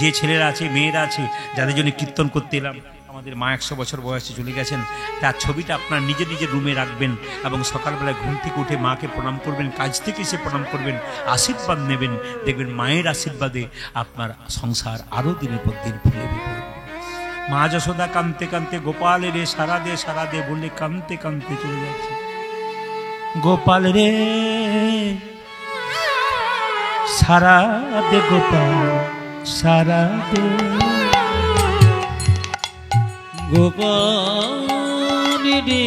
যে ছেলেরা আছে মেয়েরা আছে যাদের জন্য কীর্তন করতে এলাম, আমাদের মা 100 বছর বয়সে চলে গেছেন, তার ছবিটা আপনার নিজের নিজের রুমে রাখবেন এবং সকালবেলায় ঘুম থেকে উঠে মাকে প্রণাম করবেন, কাজ থেকে এসে প্রণাম করবেন, আশীর্বাদ নেবেন। দেখবেন মায়ের আশীর্বাদে আপনার সংসার আরও দিনের পর দিন ফুলে উঠবে। মা যশোদা কাঁদতে কাঁদতে গোপাল রে সারা দে বলে কাঁদতে কাঁদতে চলে যাচ্ছে। গোপাল রে সারা দে, গোপাল সারা দে,
গোপাল রে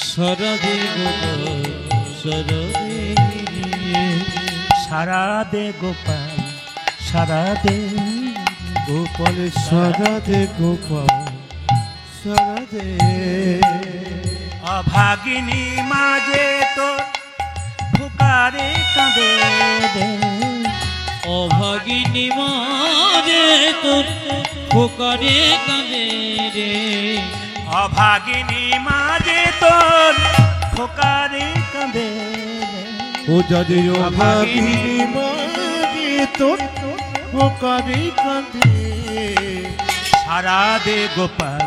সারা দে গোপাল
সারা দে গোপাল সারা দে,
গোপাল সারা দে, গোপাল সারা দে।
অভাগিনী মাঝে তো ফুকারে কাঁদে দে,
অভাগিনী মাঝে তোর ফোকারে কাঁদে রে।
অভাগিনী মাঝে তোর খোকারে কাঁদে
ও যাদে অভাগিনী মাঝে তোর খোকারে কাঁদে
সারা দে গোপাল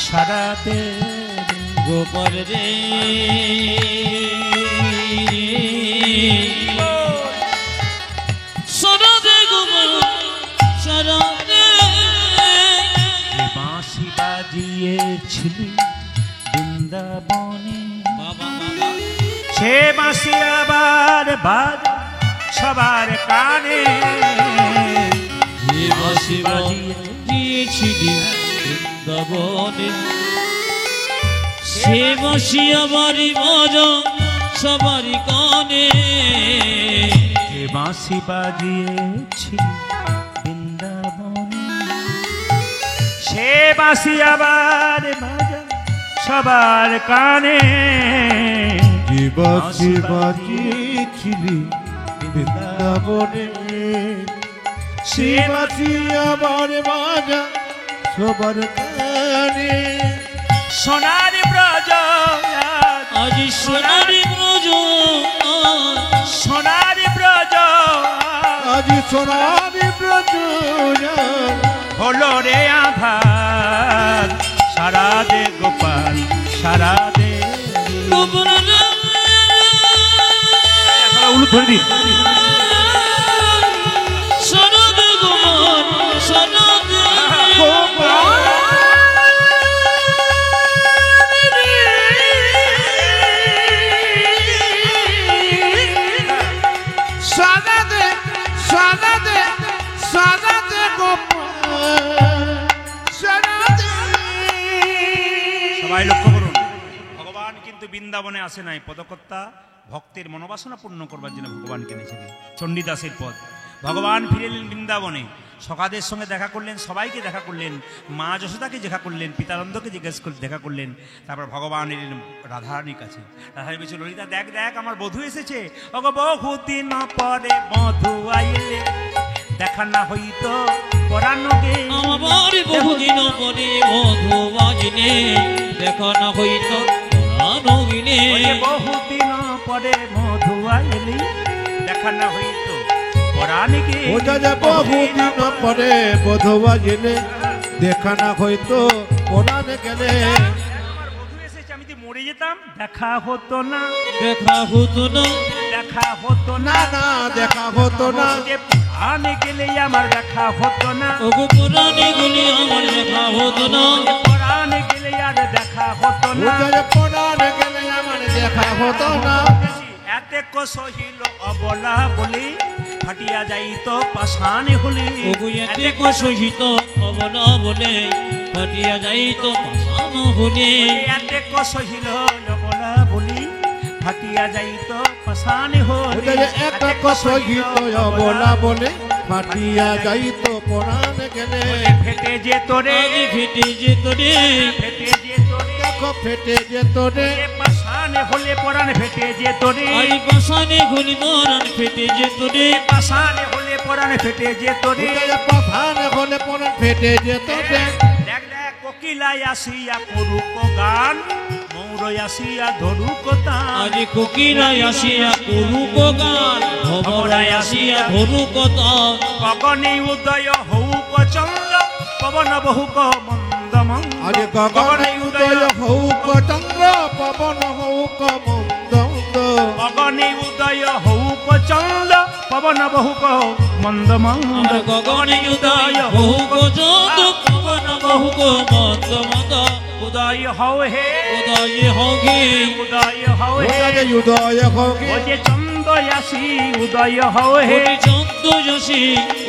সারা দে
গোপাল রে সারা দে গোপাল সারা দে
বাঁশি বাজিয়েছিলি বৃন্দাবনে
বাবা বাবা
সে বাঁশি আবার বাজ সবার কানে
যে বাঁশি বাজিয়েছিলি বৃন্দাবনে সে বাঁশি আমারই বাজা সবারই কানে
যে বাঁশি বাজিয়েছিলি বৃন্দাবনে সে বাঁশি আবার বাজা সবার কানে
বাঁশি বাজিয়েছিলি বৃন্দাবনে সে বাঁশি আবার বাজা সবার কানে
সোনার ব্রজ
আজ সোনারি ব্রজ
সোনার ব্রজ
আজ সোনার ব্রজ
হলো রে আধার সারা দে গোপাল সারা দে
গোপাল রে
উলু ধরে দিন
সারা দে গোপাল সারা দে
সাদা দে সাদা দে সাদা দে গোপাল সাদা দে
সবাই লক্ষ্য করুন ভগবান কিন্তু বৃন্দাবনে আসে নাই পদকর্তা ভক্তের মনোবাসনা পূর্ণ করবার জন্য ভগবানকে এনেছিলেন চণ্ডীদাসের পদ ভগবান ফিরে এলেন বৃন্দাবনে সখাদের সঙ্গে দেখা করলেন সবাইকে দেখা করলেন মা যশোদাকে দেখা করলেন পিতানন্দকে জিজ্ঞেস করে দেখা করলেন তারপর ভগবান এলেন রাধারানীর কাছে রাধারানী বলছে ললিতা দেখ দেখ আমার বধূ এসেছে ওগো বহুদিন পরে বধূ আইলে দেখা না হইতো পরাণকে
আমার বহুদিন পরে মধু বাজনে দেখা না হইতো প্রাণবিনে
বহুদিন পরে মধু আইলি দেখা না হইতো পরাণকে
ও যা বহুদিন পরে বধবা গেলে দেখা না হয়তো কোরআন গেলে
আমার বধূ এসেছে আমি তো মরে যেতাম দেখা হতো না
দেখা হতো না
দেখা হতো না
না না দেখা হতো না
যে পরাণে গেলে আমার দেখা হতো না
ওগো পুরাণে গুলি আমার দেখা হতো না
পরাণে গেলে আর দেখা হতো
ও
না
যা কোরআন গেলে আমার দেখা হতো না
এতে কসহিল অবলা বলি ফাটিয়া যাইতো পাষাণে হলি
ওগো এতে কো সহিত অবলা বলে ফাটিয়া যাইতো পাষাণ হলে
এতে কসহিল অবলা বলি ফাটিয়া যাইতো পাষাণে
ও
হলি
যা একটা কসহিত বলা বলে ফাটিয়া যাইতো কোরআন গেলে
ফেটে যেত রে
আগে ফেটে যেত রে
ফেটে যেত রে
দেখো ফেটে যেত রে
পাষাণে হলে পরাণ ফেটে যেত রে
আই পাষাণে গুলি মরণ ফেটে যেত রে
পাষাণে হলে পরাণ ফেটে যেত রে
পাথান হলে পরে ফেটে যেত রে
দেখ দেখ কোকিলাই আসিয়া করুক গান মৌরই আসিয়া ধরুক তান
আজ কোকিলাই আসিয়া করুক গান ভবরায় আসিয়া ধরুক তান
গগনে উদয় হৌক চন্দ্র পবন বহুক মন্দ মন্দ
আজ গগনে উদয় হৌক চন্দ্র পবন হৌক মন্দ
গগনে উদয় হৌক চন্দ্র পবন বহুক মন্দ মন্দ
আমরা গগনে উদয় বহুক চন্দ পবন বহুক মন্দ মন্দ
উদয় হও হে
উদয় হোগে
উদয় হও হে
উদয় হোগে
ও যে চন্দ্র আসি উদয় হও হে
চন্দ্র যশী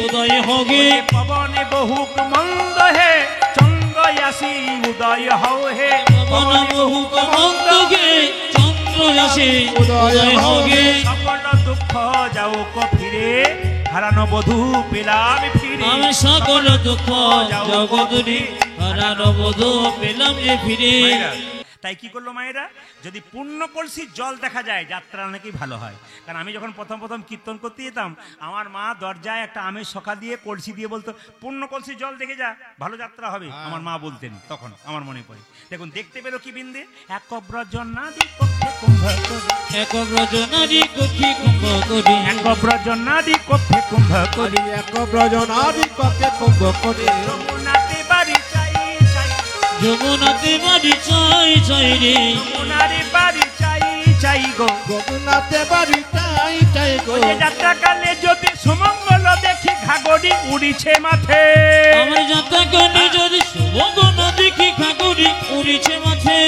উদয় হোগে
পবনে বহুক মন্দ হে চন্দ্র আসি উদয় হও হে
পবন বহুক মন্দ গে চন্দ্র যশী উদয় হোগে
সকল দুঃখ যাও ফিরে হারানো বধূ পেলাম ফিরে
আমি সকল দুঃখ জগৎ হারানো বধূ পেলাম যে ফিরে
তাই কি করলো মায়েরা, যদি পূর্ণ কলসির জল দেখা যায় যাত্রা অনেকেই ভালো হয়। কারণ আমি যখন প্রথম প্রথম কীর্তন করতে যেতাম, আমার মা দরজায় একটা আমের শখা দিয়ে কলসি দিয়ে বলতো, পূর্ণ কলসির জল দেখে যা, ভালো যাত্রা হবে। আমার মা বলতেন তখন, আমার মনে পড়ে। দেখুন দেখতে পেলো কি বিন্দে, এক ব্রজনাদি কক্ষে কুম্ভ করি,
এক ব্রজনাদি কক্ষে কুম্ভ করি,
এক ব্রজনাদি কক্ষে কুম্ভ করি,
এক ব্রজনাদি কক্ষে কুম্ভ করি,
যমুনাতে বাড়ি চাই চাই,
যমুনাতে বাড়ি চাই চাই রে,
যমুনারে বাড়ি চাই চাই গো,
গোপীনাথে বাড়ি চাই চাই গো।
ওই যে যাত্রাকালে যদি সুমঙ্গল দেখি ঘাগরি উড়িছে মাঠে,
আমার যাত্রা কালে যদি শুভগণ দেখি ঘাগরি উড়িছে মাঠে,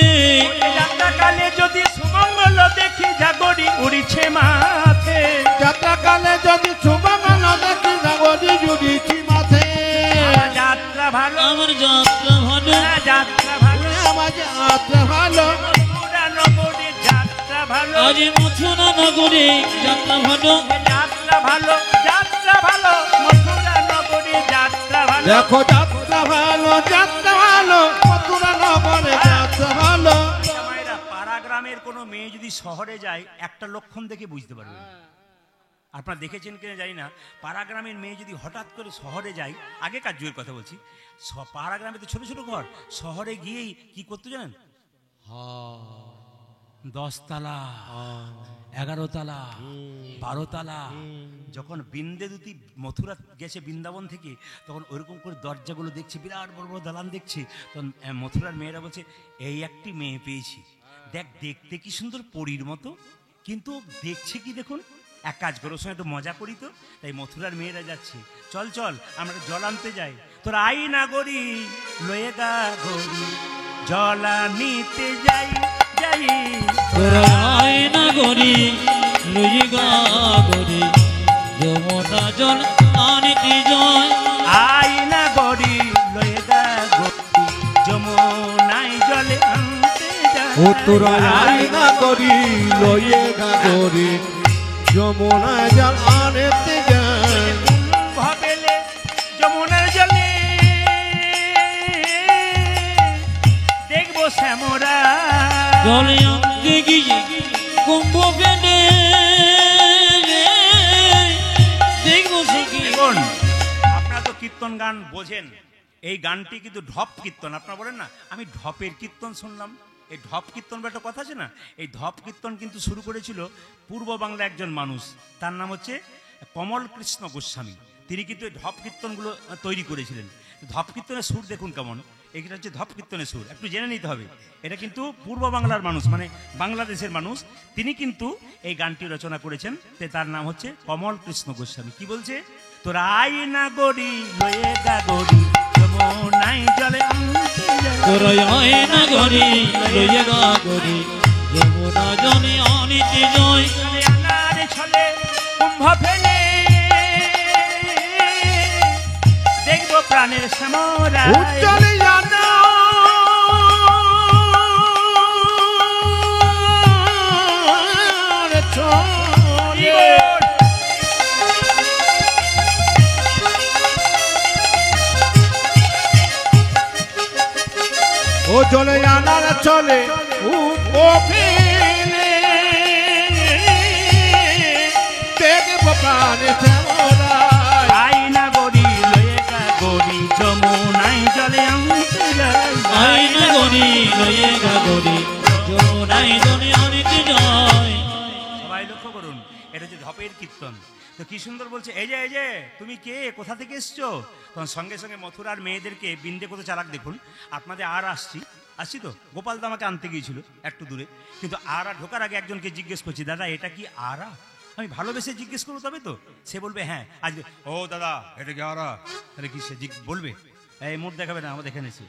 ওই যে যাত্রাকালে যদি সুমঙ্গল দেখি ঘাগরি উড়িছে মাঠে,
যাত্রাকালে যদি শুভমঙ্গল দেখি নাগরি জুড়িছি মাথে।
আমার যাত্রা ভালো,
আমার যাত্রা ভালো,
যাত্রা ভালো,
আমার যাত্রা ভালো,
পুরানো করে যাত্রা ভালো,
আজ মথুরা নগরে যাত্রা ভালো,
যাত্রা ভালো, যাত্রা ভালো, মথুরা নগরে যাত্রা ভালো।
দেখো যাত্রা ভালো, যাত্রা ভালো, মথুরা নগরে যাত্রা ভালো।
মায়েরা, পাড়া গ্রামের কোনো মেয়ে যদি শহরে যায়, একটা লক্ষণ দেখে বুঝতে পারবেন। আপনারা দেখেছেন কিনা জানি না, পাড়া গ্রামের মেয়ে যদি হঠাৎ করে শহরে যায়, আগেকার যুগের কথা বলছি, পাড়া গ্রামে তো ছোট ছোট ঘর, শহরে গিয়েই কি করতে জানেন, 10 তালা, 11 তালা, 12 তালা। যখন বিন্দে দুটি মথুরা গেছে বৃন্দাবন থেকে, তখন ওইরকম করে দরজাগুলো দেখছে, বিরাট বড় বড় দালান দেখছে। তখন মথুরার মেয়েরা বলছে, এই একটি মেয়ে পেয়েছি, দেখ দেখতে কি সুন্দর পরীর মতো, কিন্তু দেখছে কি দেখুন, এক কাজ করো, ওর সঙ্গে একটু মজা করি তো। তাই মথুরার মেয়েরা যাচ্ছে, চল চল আমরা জল আনতে যাই, তোর আই না গরি লয়ে গা গরি, জল আনিতে যাই যাই,
তোরা আয় নগরে লই গা গরি, যমুনা জল আনিতে যায়,
আই না গরি লয়ে গা গরি, যমুনায় জলে আনতে যাই।
ও তোরা আই না করি লয়ে গাগরি, যমুনায় জল আনতে যায়।
কুম্ভ পেলে যমুনার জলে দেখবো শ্যামরা,
জলে আনতে গিয়ে কুম্ভ পেলে দেখবো সখী।
দেখুন আপনারা তো কীর্তন গান বোঝেন, এই গানটি কিন্তু ঢপ কীর্তন। আপনারা বলেন না আমি ঢপের কীর্তন শুনলাম, এই ঢপ কীর্তন একটা কথা আছে না, এই ঢপ কীর্তন কিন্তু শুরু করেছিল পূর্ব বাংলার একজন মানুষ, তার নাম হচ্ছে কমল কৃষ্ণ গোস্বামী। তিনি কিন্তু এই ঢপ কীর্তনগুলো তৈরি করেছিলেন। ঢপ কীর্তনের সুর দেখুন কেমন, এটা হচ্ছে ঢপ কীর্তনের সুর, একটু জেনে নিতে হবে। এটা কিন্তু পূর্ব বাংলার মানুষ, মানে বাংলাদেশের মানুষ, তিনি কিন্তু এই গানটি রচনা করেছেন। তার নাম হচ্ছে কমল কৃষ্ণ গোস্বামী। কি বলছে, তোর আই না গরি লয়ে গা গরি, যমুনায় জলে আনতে যাই।
তোরা আয় নগরে লই গা গরি, যমুনা জলে আনিতে যায়,
চলে আনারে ছলে কুম্ভ ফেলে দেখবো প্রাণের শ্যামরা,
উজ্জ্বলে জানা চলে, ও চলে আনার চলে ও ফেলে দেখবো প্রাণে শ্যামরায়।
আই না গরি লয়ে গা গরি, যমুনায় জলে আনতে যাই।
আয় নগরে লই গা গরি, যমুনায় জলে আনিতে যায়।
সবাই লক্ষ্য করুন, এটা হচ্ছে ঢপের কীর্তন। তো কি সুন্দর বলছে, এই যে এই যে তুমি কে, কোথা থেকে এসছো। তখন সঙ্গে সঙ্গে মথুরার মেয়েদেরকে বিন্দে কত চালাক দেখুন, আপনাদের আর আসছি তো, গোপাল তো আমাকে আনতে গিয়েছিল একটু দূরে, কিন্তু আরা ঢোকার আগে একজনকে জিজ্ঞেস করছি, দাদা এটা কি আরা, আমি ভালোবেসে জিজ্ঞেস করবো তবে তো সে বলবে হ্যাঁ। আজকে ও দাদা এটা কি আরা, তাহলে কি সে বলবে, এই মুখ দেখাবে না আমাদের এখানে এসে,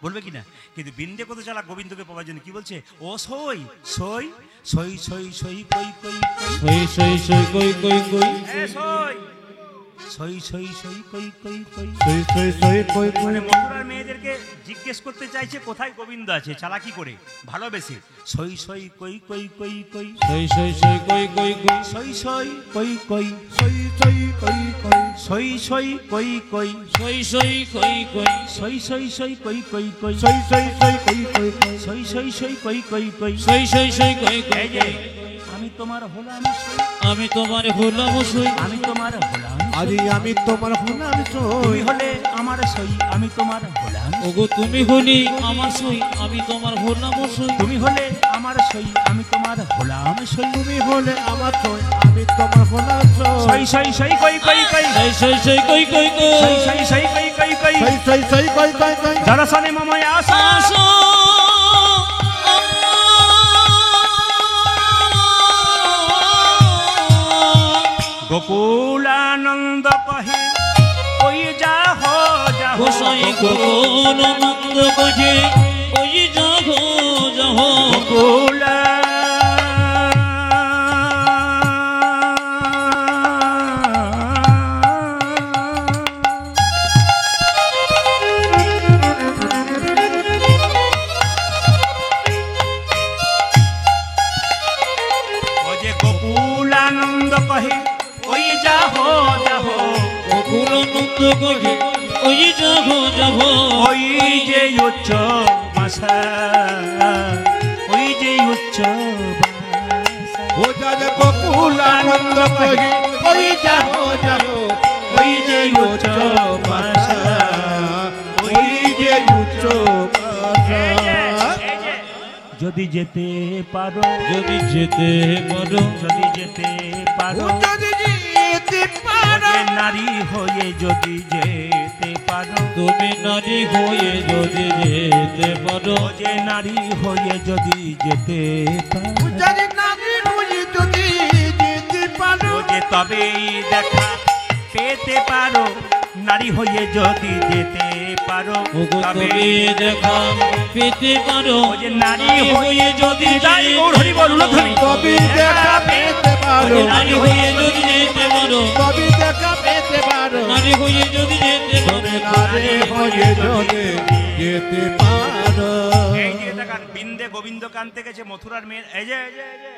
বলবে কি না। কিন্তু বিন্দে কত চালাক গোবিন্দকে পাওয়ার জন্য কি বলছে, ও সই সই সই সই সই কই কই কই,
সই সই সই কই কই কই,
এ সই সই সই সই কই কই কই।
সই সই সই কই কই।
মানে মথুরার মেয়েদেরকে জিজ্ঞেস করতে চাইছে কোথায় গোবিন্দ আছে, চালাকি করে ভালোবেসে। সই সই কই কই কই কই।
সই সই সই কই কই কই।
সই সই কই কই।
সই সই কই কই।
সই সই কই কই।
সই সই কই কই।
সই সই সই কই কই কই।
সই সই সই কই কই কই।
সই সই সই কই কই কই।
সই সই সই কই কই
এই যে
কই।
আমি তোমার হলাম সই,
আমি তোমার হলাম সই।
আমি তোমার হলাম
আজি আমি তোমার হলাম
তুমি
সই।
হলে আমার সই, আমি তোমার হলাম।
ওগো তুমি হলি আমার সই, আমি তোমার হলাম সই।
তুমি হলে আমার সই, আমি তোমার হলাম সই।
তুমি হলে আমার সই, আমি তোমার হলাম
সই
সই।
সই সই কই কই কই।
সই সই সই কই কই কই।
সই সই সই কই কই কই।
সই সই সই কই কই কই।
দর্শনে মম আশা।
আসো
গোকুলানন্দ কহে ওই যাহ যাহ।
গোসাই কোন নন্দ কহে ওই যাহ যাহ।
গোকুলা ও যে গোকুলানন্দ কহে ওই যাহ যাহ।
গোকুল নন্দ কহে ওই যাহ যাহ।
ওই যে উচ্চ ভাষা, ওই যে উচ্চ ভাষা।
ও যাবে বকুল আনন্দ কহি ওই যাহ যাহ।
ওই যে উচ্চ ভাষা।
ওই যে উচ্চ ভাষা।
যদি যেতে পারো,
যদি যেতে পারো,
যদি যেতে পারো,
যদি যেতে পারো।
যে নারী হয়ে যদি যেতে পারো,
তুমি নারী হয়ে যদি যেতে পারো,
ও যে নারী হয়ে যদি যেতে পারো,
যদি নারী হয়ে যদি যেতে পারো।
ও যে তবেই দেখা পেতে পারো। নারী হয়ে যদি যেতে পারো,
ওগো
তবে
তুমি দেখা পেতে পারো।
ও যে নারী হয়ে যদি যাই গৌর হরি বল উলধ্বনি।
তবে দেখা পেতে পারো।
নারী হয়ে যদি যেতে পারো,
তবে দেখা পেতে পারো।
নারী হয়ে যদি যেতে পারো,
নারী হয়ে যদি যেতে পারো।
এই যে এটা গান বিন্দে গোবিন্দ কানতে গেছে মথুরার মেয়ে। এই যে এই যে এই যে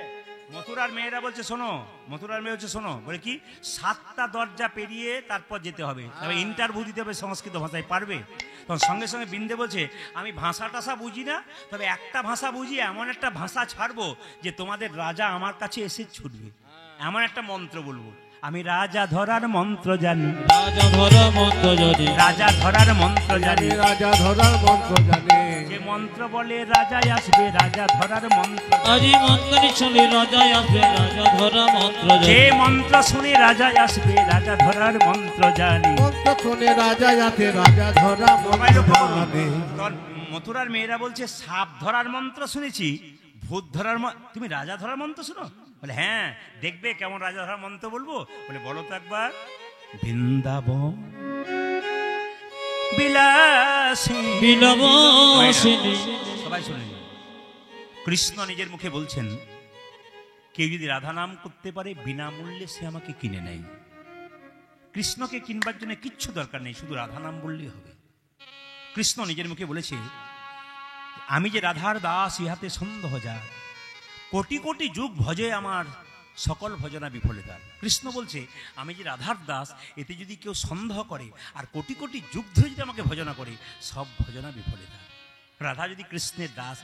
মথুরার মেয়েরা বলছে শোনো, মথুরার মেয়ে হচ্ছে শোনো, বলে কি 7টা দরজা পেরিয়ে তারপর যেতে হবে, তবে ইন্টারভিউ দিতে হবে সংস্কৃত ভাষায়, পারবে? তখন সঙ্গে সঙ্গে বিন্দে বলছে আমি ভাষা টাষা বুঝি না, তবে একটা ভাষা বুঝি, এমন একটা ভাষা ছাড়বো যে তোমাদের রাজা আমার কাছে এসে ছুটবে, এমন একটা মন্ত্র বলবো। আমি রাজা ধরার মন্ত্র জানি,
রাজা ধরা মন্ত্র জানি,
রাজা ধরার মন্ত্র জানি।
রাজা ধরার মন্ত্র জানে।
যে মন্ত্র বলে রাজায় আসবে, রাজা ধরার মন্ত্র।
আজি মন্ত্রী শুনে রাজায় আসবে, রাজা ধরা মন্ত্র
যে
জানি।
মন্ত্র শুনে রাজায় আসবে, রাজা ধরার মন্ত্র জানি।
মন্ত্র শুনে রাজা যাতে রাজা ধরা
সবাই
মন্ত্র
লক্ষ্য করুন।
জানে।
তখন মথুরার মেয়েরা বলছে সাপ ধরার মন্ত্র শুনেছি, ভূত ধরার তুমি রাজা ধরার মন্ত্র শুনো? বলে হ্যাঁ, দেখবে কেমন রাজা ধরার মন্ত্র বলবো। বলে বলো তো একবার। বৃন্দাবন বিলাসী
বিলাসিনী।
সবাই শুনে নিন। কৃষ্ণ নিজের মুখে বলছেন কেউ যদি রাধা নাম করতে পারে বিনামূল্যে সে আমাকে কিনে নেয়। কৃষ্ণকে কিনবার জন্য কিচ্ছু দরকার নেই, শুধু রাধা নাম বললেই হবে। কৃষ্ণ নিজের মুখে বলেছে আমি যে রাধার দাস ইহাতে সন্দেহ যা, কোটি কোটি যুগ ভজে আমার সকল ভজনা বিফলতার। কৃষ্ণ বলছে আমি যে রাধার দাস, এতে যদি কেউ সন্দেহ করে আর কোটি কোটি যুগ ধরে যদি আমাকে ভজনা করে, সব ভজনা বিফলতার। রাধা যদি কৃষ্ণের দাস,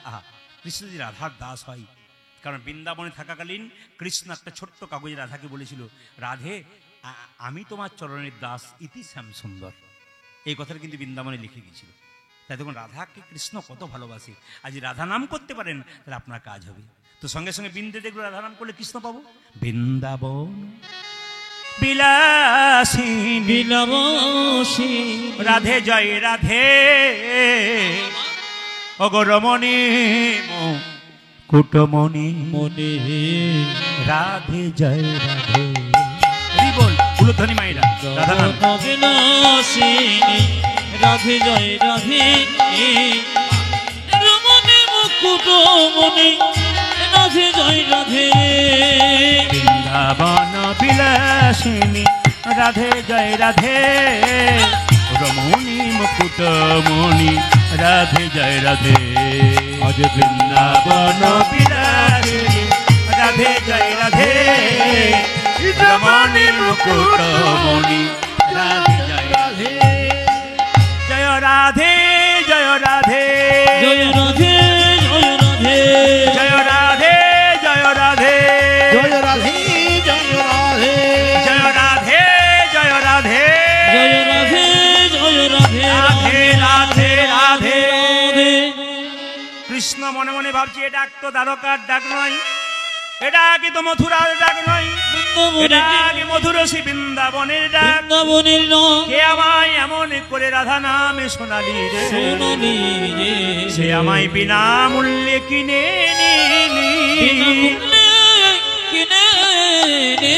কৃষ্ণ যদি রাধার দাস হয়, কারণ বৃন্দাবনে থাকাকালীন কৃষ্ণ একটা ছোট্ট কাগজে রাধাকে বলেছিল রাধে আমি তোমার চরণের দাস, ইতি শ্যাম সুন্দর। এই কথাটা কিন্তু বৃন্দাবনে লিখে গিয়েছিল। তাই দেখুন রাধাকে কৃষ্ণ কত ভালোবাসে। আর যদি রাধা নাম করতে পারেন তাহলে আপনার কাজ হবে। তো সঙ্গে সঙ্গে বৃন্দে দেখলো রাধা নাম করলে কৃষ্ণ পাবো। বৃন্দাবন বিলাসী
বিলাসী
রাধে জয় রাধে অগরমণি কুটমণি
মনে
রাধে জয় রাধে। বল উলধ্বনি মাইরা রাধা নাম।
বিলাসিনী রাধে জয় রাধে রমণী মুকুটমণি রাধে জয় রাধে।
বৃন্দাবন বিলাসিনী রাধে জয় রাধে রমণী মুকুটমণি রাধে জয় রাধে
আজ বৃন্দাবন
বিরাজিনী রাধে জয় রাধে রমণী মুকুটমণি রাধে জয় রাধে জয় রাধে জয় রাধে
জয় রাধে জয় রাধে
জয় রাধে জয় রাধে
জয় রাধে জয় রাধে
জয় রাধে জয় রাধে
জয় রাধে জয় রাধে
রাধে রাধে রাধে
রাধে।
কৃষ্ণ মনে মনে ভাবছি এটা তো দ্বারকার ডাক নয়, এটা কি তো মথুরার ডাক নয়, এটা কি মধুরসী বৃন্দাবনের ডাক।
বৃন্দাবনের নাম
কে আমায় এমন করে রাধা নামে শোনালি রে,
সোনালি রে
সে আমায় বিনা মূল্যে কিনে নিলি।
বিনামূল্যে কিনে নে।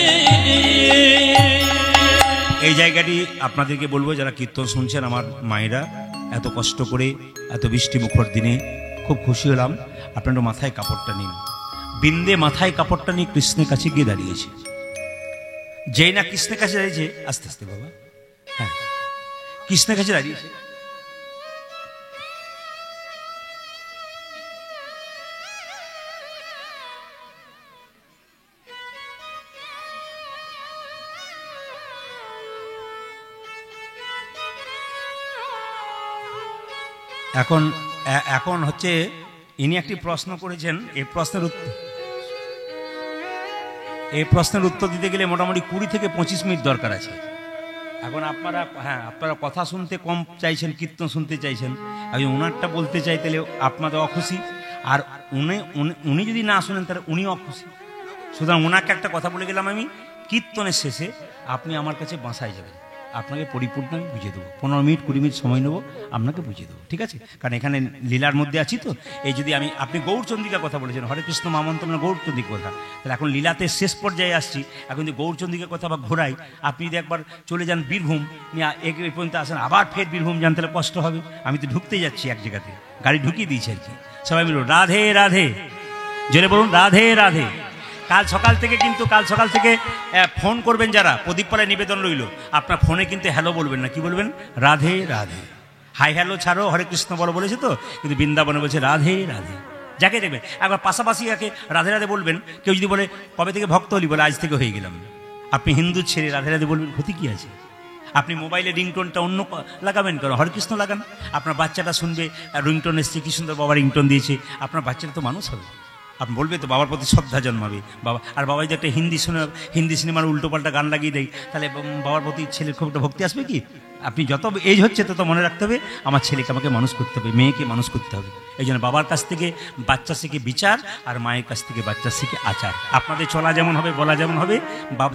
এই জায়গাটি আপনাদেরকে বলবো যারা কীর্তন শুনছেন, আমার মায়েরা এত কষ্ট করে এত বৃষ্টি মুখর দিনে খুব খুশি হলাম। আপনারা মাথায় কাপড়টা নিন। বিন্দে মাথায় কাপড়টা নিয়ে কৃষ্ণের কাছে গিয়ে দাঁড়িয়েছে। যেই না কৃষ্ণের কাছে দাঁড়িয়েছে, আস্তে আস্তে বাবা, হ্যাঁ কৃষ্ণের কাছে দাঁড়িয়েছে, এখন এখন হচ্ছে ইনি একটি প্রশ্ন করেছেন। এই প্রশ্নের উত্তর দিতে গেলে মোটামুটি 20 থেকে 25 মিনিট দরকার আছে। এখন আপনারা কথা শুনতে কম চাইছেন, কীর্তন শুনতে চাইছেন। আমি ওনারটা বলতে চাই, তাহলে আপনাদের অখুশি, আর উনি যদি না শুনেন তাহলে উনি অখুশি। সুতরাং ওনাকে একটা কথা বলে গেলাম আমি, কীর্তনের শেষে আপনি আমার কাছে বাসায় যাবেন, আপনাকে পরিপূর্ণ আমি বুঝিয়ে দেবো। 15 মিনিট 20 মিনিট সময় নেবো, আপনাকে বুঝিয়ে দেবো, ঠিক আছে? কারণ এখানে লীলার মধ্যে আছি তো। এই যদি আপনি গৌরচন্দ্রিকার কথা বলেছেন, হরে কৃষ্ণ মামন্ত মানে গৌরচন্দ্রিকার কথা, তাহলে এখন লীলাতে শেষ পর্যায়ে আসছি। এখন যদি গৌরচন্দ্রিকার কথা বা ঘোরাই, আপনি যদি একবার চলে যান বীরভূম নিয়ে এই পর্যন্ত আসেন, আবার ফের বীরভূম যান, তাহলে কষ্ট হবে। আমি তো ঢুকতে যাচ্ছি এক জায়গাতে, গাড়ি ঢুকিয়ে দিয়েছি আর কি। সবাই মিলুন রাধে রাধে, জোরে বলুন রাধে রাধে। কাল সকাল থেকে ফোন করবেন যারা, প্রদীপ পাড়ায় নিবেদন রইল, আপনার ফোনে কিন্তু হ্যালো বলবেন না, কি বলবেন? রাধে রাধে। হাই হ্যালো ছাড়ো, হরে কৃষ্ণ বলো বলেছে তো, কিন্তু বৃন্দাবনে বলছে রাধে রাধে। যাকে দেখবেন একবার পাশাপাশি একে রাধে রাধে বলবেন। কেউ যদি বলে কবে থেকে ভক্ত হলি, বলে আজ থেকে হয়ে গেলাম। আপনি হিন্দু ছেড়ে রাধে রাধে বলবেন, ক্ষতি কি আছে? আপনি মোবাইলে রিংটোনটা অন্য লাগাবেন, কেন হরে কৃষ্ণ লাগান। আপনার বাচ্চাটা শুনবে রিংটোন এসছে, কি সুন্দর বাবা রিংটোন দিয়েছে, আপনার বাচ্চাটা তো মানুষ হবে। আপনি বলবে তো, বাবার প্রতি শ্রদ্ধা জন্মাবে বাবা। আর বাবা যদি একটা হিন্দি সিনেমার উল্টোপাল্টা গান লাগিয়ে দেয়, তাহলে বাবার প্রতি ছেলের খুব একটা ভক্তি আসবে কি? আপনি যত এজ হচ্ছে তত মনে রাখতে হবে, আমার ছেলেকে আমাকে মানুষ করতে হবে, মেয়েকে মানুষ করতে হবে। এই জন্য বাবার কাছ থেকে বাচ্চা শিখে বিচার, আর মায়ের কাছ থেকে বাচ্চা শিখে আচার। আপনাদের চলা যেমন হবে, বলা যেমন হবে।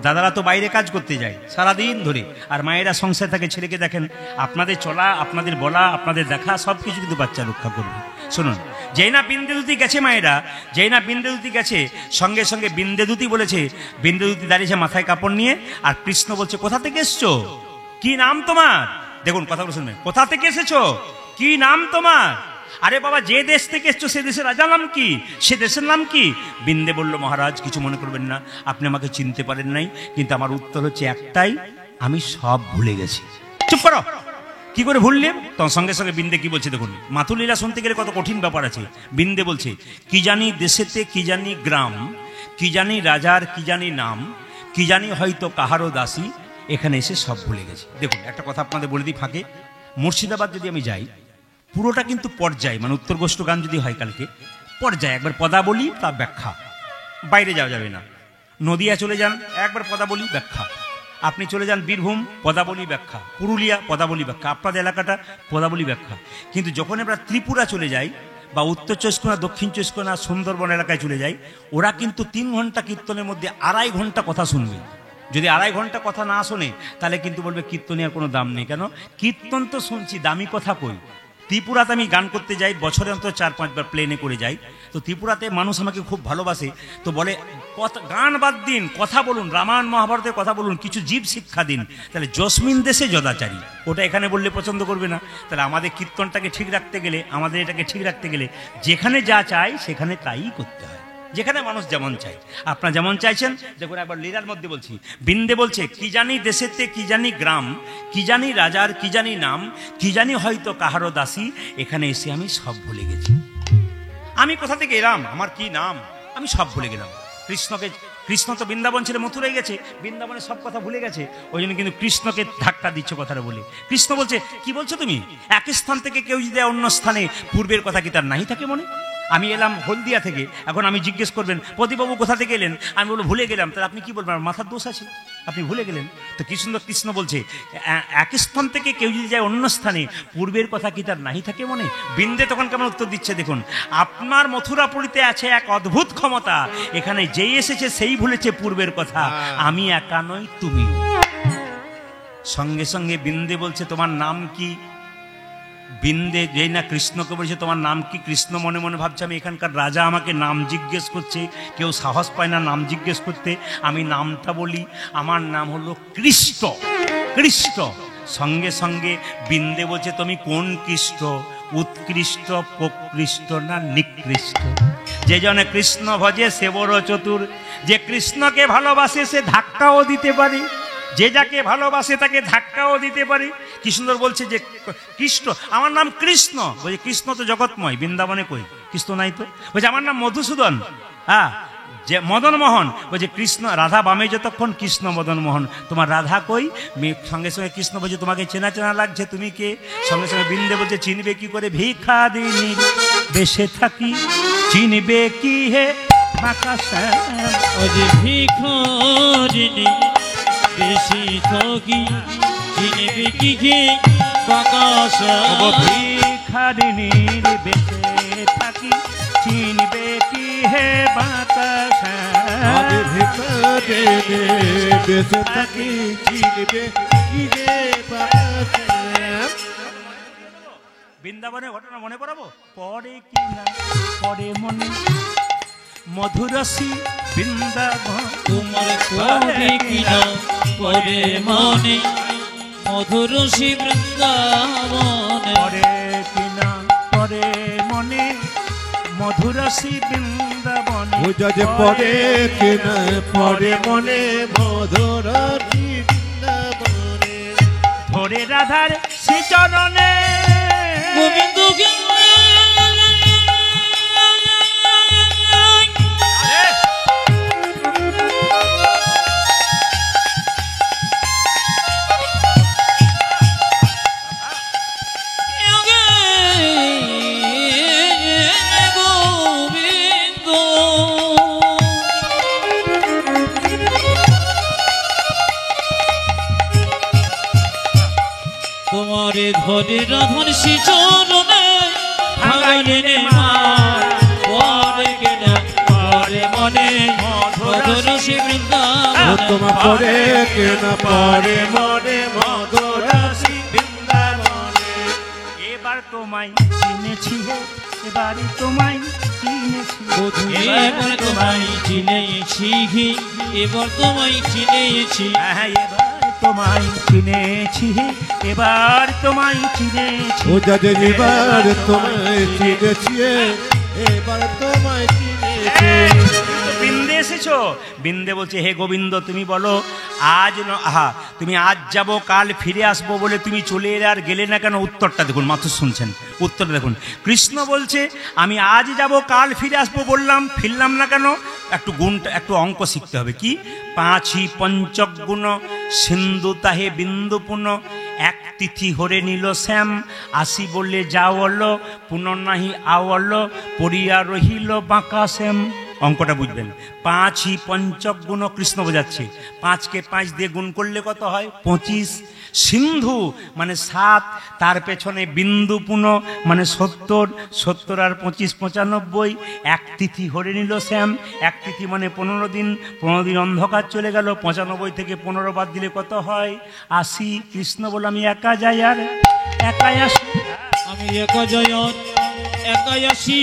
দাদারা তো বাইরে কাজ করতে যায় সারাদিন ধরে, আর মায়েরা সংসার থাকে, ছেলেকে দেখেন। আপনাদের চলা, আপনাদের বলা, আপনাদের দেখা সব কিছু কিন্তু বাচ্চা রক্ষা করবে। শুনুন, যেই না বিন্দেদুতি গেছে মায়েরা, যেই না বিন্দেদুতি গেছে, সঙ্গে সঙ্গে বিন্দেদুতি বলেছে, বিন্দেদুতি দাঁড়িয়েছে মাথায় কাপড় নিয়ে, আর কৃষ্ণ বলছে কোথা থেকে এসছো, কি নাম তোমার? দেখুন কথাগুলো শুনবেন, কোথা থেকে এসেছো, কি নাম তোমার? আরে বাবা, যে দেশ থেকে এসছো সে দেশের রাজা নাম কি, সে দেশের নাম কি? বিন্দে বলল, মহারাজ কিছু মনে করবেন না, আপনি আমাকে চিনতে পারেন নাই, কিন্তু আমার উত্তর হচ্ছে একটাই, আমি সব ভুলে গেছি। চুপ করো, কি করে ভুললেন? তখন সঙ্গে সঙ্গে বিন্দে কি বলছে দেখুন। মাতুলীলা শুনতে গেলে কত কঠিন ব্যাপার আছে। বিন্দে বলছে, কি জানি দেশেতে, কি জানি গ্রাম, কি জানি রাজার, কি জানি নাম, কি জানি হয়তো কাহারও দাসী, এখানে এসে সব ভুলে গেছি। দেখুন একটা কথা আপনাদের বলে দিই ফাঁকে, মুর্শিদাবাদ যদি আমি যাই, পুরোটা কিন্তু পর্যায়, মানে উত্তর গোষ্ঠ গান যদি হয় কালকে, পর্যায় একবার পদাবলী তার ব্যাখ্যা, বাইরে যাওয়া যাবে না। নদিয়া চলে যান, একবার পদাবলী ব্যাখ্যা। আপনি চলে যান বীরভূম, পদাবলী ব্যাখ্যা। পুরুলিয়া, পদাবলী ব্যাখ্যা। আপনাদের এলাকাটা পদাবলী ব্যাখ্যা। কিন্তু যখন আমরা ত্রিপুরা চলে যাই, বা উত্তর 24 পরগনা, দক্ষিণ 24 পরগনা, সুন্দরবন এলাকায় চলে যাই, ওরা কিন্তু 3 ঘন্টা কীর্তনের মধ্যে 2.5 ঘন্টা কথা শুনবে। যদি 2.5 ঘন্টা কথা না শোনে, তাহলে কিন্তু বলবে কীর্তনের কোনো দাম নেই। কেন? কীর্তন তো শুনছি, দামি কথা কই? ত্রিপুরাতে আমি গান করতে যাই, বছরে অন্তত 4-5 বার প্লেনে করে যাই। তো ত্রিপুরাতে মানুষ আমাকে খুব ভালোবাসে, তো বলে গান বাদ দিন, কথা বলুন, রামায়ণ মহাভারতের কথা বলুন, কিছু জীব শিক্ষা দিন। তাহলে জসমিন দেশে যদাচারী, ওটা এখানে বললে পছন্দ করবে না। তাহলে আমাদের কীর্তনটাকে ঠিক রাখতে গেলে, আমাদের এটাকে ঠিক রাখতে গেলে, যেখানে যা চাই সেখানে তাই করতে হয়। যেখানে মানুষ যেমন চায়। আপনারা যেমন চাইছেন দেখুন, একবার লীলার মধ্যে বলছি, বিন্দে বলছে কি জানি দেশেতে কি জানি গ্রাম, কি জানি রাজার কি জানি নাম, কি জানি হয়তো কাহারও দাসী, এখানে এসে আমি সব ভুলে গেছি। আমি কোথা থেকে এলাম, আমার কি নাম, আমি সব ভুলে গেলাম। কৃষ্ণ তো বৃন্দাবন ছেড়ে মথুরায় গেছে, বৃন্দাবনের সব কথা ভুলে গেছে, ওই জন্য কিন্তু কৃষ্ণকে ধাক্কা দিচ্ছে কথাটা বলে। কৃষ্ণ বলছে কি বলছো তুমি, এক স্থান থেকে কেউ যদি অন্য স্থানে পূর্বের কথা কি তার নাহি থাকে মনে? আমি এলাম হলদিয়া থেকে, এখন আমি জিজ্ঞেস করবেন প্রদীপবাবু কোথা থেকে এলেন, আমি বলবো ভুলে গেলাম, তাহলে আপনি কি বলবেন, আমার মাথার দোষ আছে, আপনি ভুলে গেলেন। তো কৃষ্ণ বলছে এক স্থান থেকে কেউ যদি যায় অন্য স্থানে পূর্বের কথা কি তার নাহি থাকে মনে? বৃন্দে তখন কেমন উত্তর দিচ্ছে দেখুন, আপনার মথুরাপুরীতে আছে এক অদ্ভুত ক্ষমতা, এখানে যেই এসেছে সেই ভুলেছে পূর্বের কথা, আমি একা নই তুমি। সঙ্গে সঙ্গে বৃন্দে বলছে তোমার নাম কি? বৃন্দে যেই না কৃষ্ণকে বলছে তোমার নাম কি, কৃষ্ণ মনে মনে ভাবছে আমি এখানকার রাজা, আমাকে নাম জিজ্ঞেস করছে, কেউ সাহস পায় না নাম জিজ্ঞেস করতে, আমি নামটা বলি, আমার নাম হলো কৃষ্ণ। কৃষ্ণ সঙ্গে সঙ্গে বৃন্দে বলছে তুমি কোন কৃষ্ণ, উৎকৃষ্ট, প্রকৃষ্ট না নিকৃষ্ট? যে জনে কৃষ্ণ ভজে সে বড় চতুর, যে কৃষ্ণকে ভালোবাসে সে ধাক্কাও দিতে পারে, যে যাকে ভালোবাসে তাকে ধাক্কাও দিতে পারে। কি সুন্দর বলছে যে কৃষ্ণ, আমার নাম কৃষ্ণ, বলছে কৃষ্ণ তো জগৎময়, বৃন্দাবনে কই কৃষ্ণ নাই তো? বলছে আমার নাম মধুসূদন, হ্যাঁ যে মদন মোহন, বলছে কৃষ্ণ রাধা বামে যতক্ষণ কৃষ্ণ মদন মোহন, তোমার রাধা কই? সঙ্গে সঙ্গে কৃষ্ণ বলছে তোমাকে চেনা চেনা লাগছে, তুমি কে? সঙ্গে সঙ্গে বৃন্দে বলছে চিনবে কি করে, ভিক্ষা দিনি বেশে থাকি, চিনবে কি হে ফাঁকা শ্যাম,
ও যে ভিখারিণী বেশি থাকি, চিনবে কি হে ফাঁকা শ্যাম,
ভিখারিণীর বেশে থাকি, চিনবে কি হে বাঁকা শ্যাম,
বেঁচে থাকি চিনবে কি রে বাঁকা।
বৃন্দাবনের ঘটনা মনে পড়াবো, পরে কি না পরে মনে, মধুরসী বৃন্দাবন
তোমার পরে কিনা পরে মনে, মধুরসী বৃন্দাবনে,
পরে কিনা পরে মনে, মধুরসী বৃন্দাবনে,
বুঝা যে পরে কিনা পরে মনে, মধুরসী বৃন্দাবনে,
ধরে রাধার শ্রীচরণে
গোবিন্দকে তোমারে ধরে রাধার শ্রীচরণে ভাঙাইলে মার, পরে কেনা পরে মনে, মধুরসী বৃন্দাবনে,
তোমার পরে কিনা পরে মনে, মধুরসী বৃন্দাবনে।
এবার তোমায় চিনেছি হে, এবারে তোমায় চিনেছি,
এবার তোমায় চিনেছি, এবার তোমায় চিনেছি,
হ্যাঁ এবার তোমায় চিনেছি, এবার তোমায় চিনেছি।
ও যাদের এবার তোমায় চিনেছি, এবার তোমায় চিনেছি।
বৃন্দে এসেছো, বৃন্দে বলছে হে গোবিন্দ তুমি বলো আজ তুমি আজ যাব কাল ফিরে আসবো বলে তুমি চলে এলে আর গেলে না কেন? উত্তরটা দেখুন, মাত্র শুনছেন উত্তরটা দেখুন। কৃষ্ণ বলছে আমি আজ যাব কাল ফিরে আসবো বললাম, ফিরলাম না কেন? একটু অঙ্ক শিখতে হবে। কি? পাঁচি পঞ্চগুণ সিন্ধু তাহে বিন্দু পুন, এক তিথি হরে নিল শ্যাম, আসি বললে যাওয়াল পুনর্নাহি আওয়াল, পড়িয়া রহিল বাঁকা শ্যাম। অঙ্কটা বুঝবেন। পাঁচই পঞ্চগুণ কৃষ্ণ বোঝাচ্ছে, 5কে 5 দিয়ে গুণ করলে কত হয়? 25। সিন্ধু মানে 7, তার পেছনে বিন্দু পুন মানে 70, 70 আর 25 95। এক তিথি হরে নিল শ্যাম, এক তিথি মানে 15 দিন, 15 দিন অন্ধকার চলে গেল। 95 থেকে 15 বাদ দিলে কত হয়? 80। কৃষ্ণ বলে আমি একা যাই আর একাই আসি,
আমি একা যাই আর একাই আসি,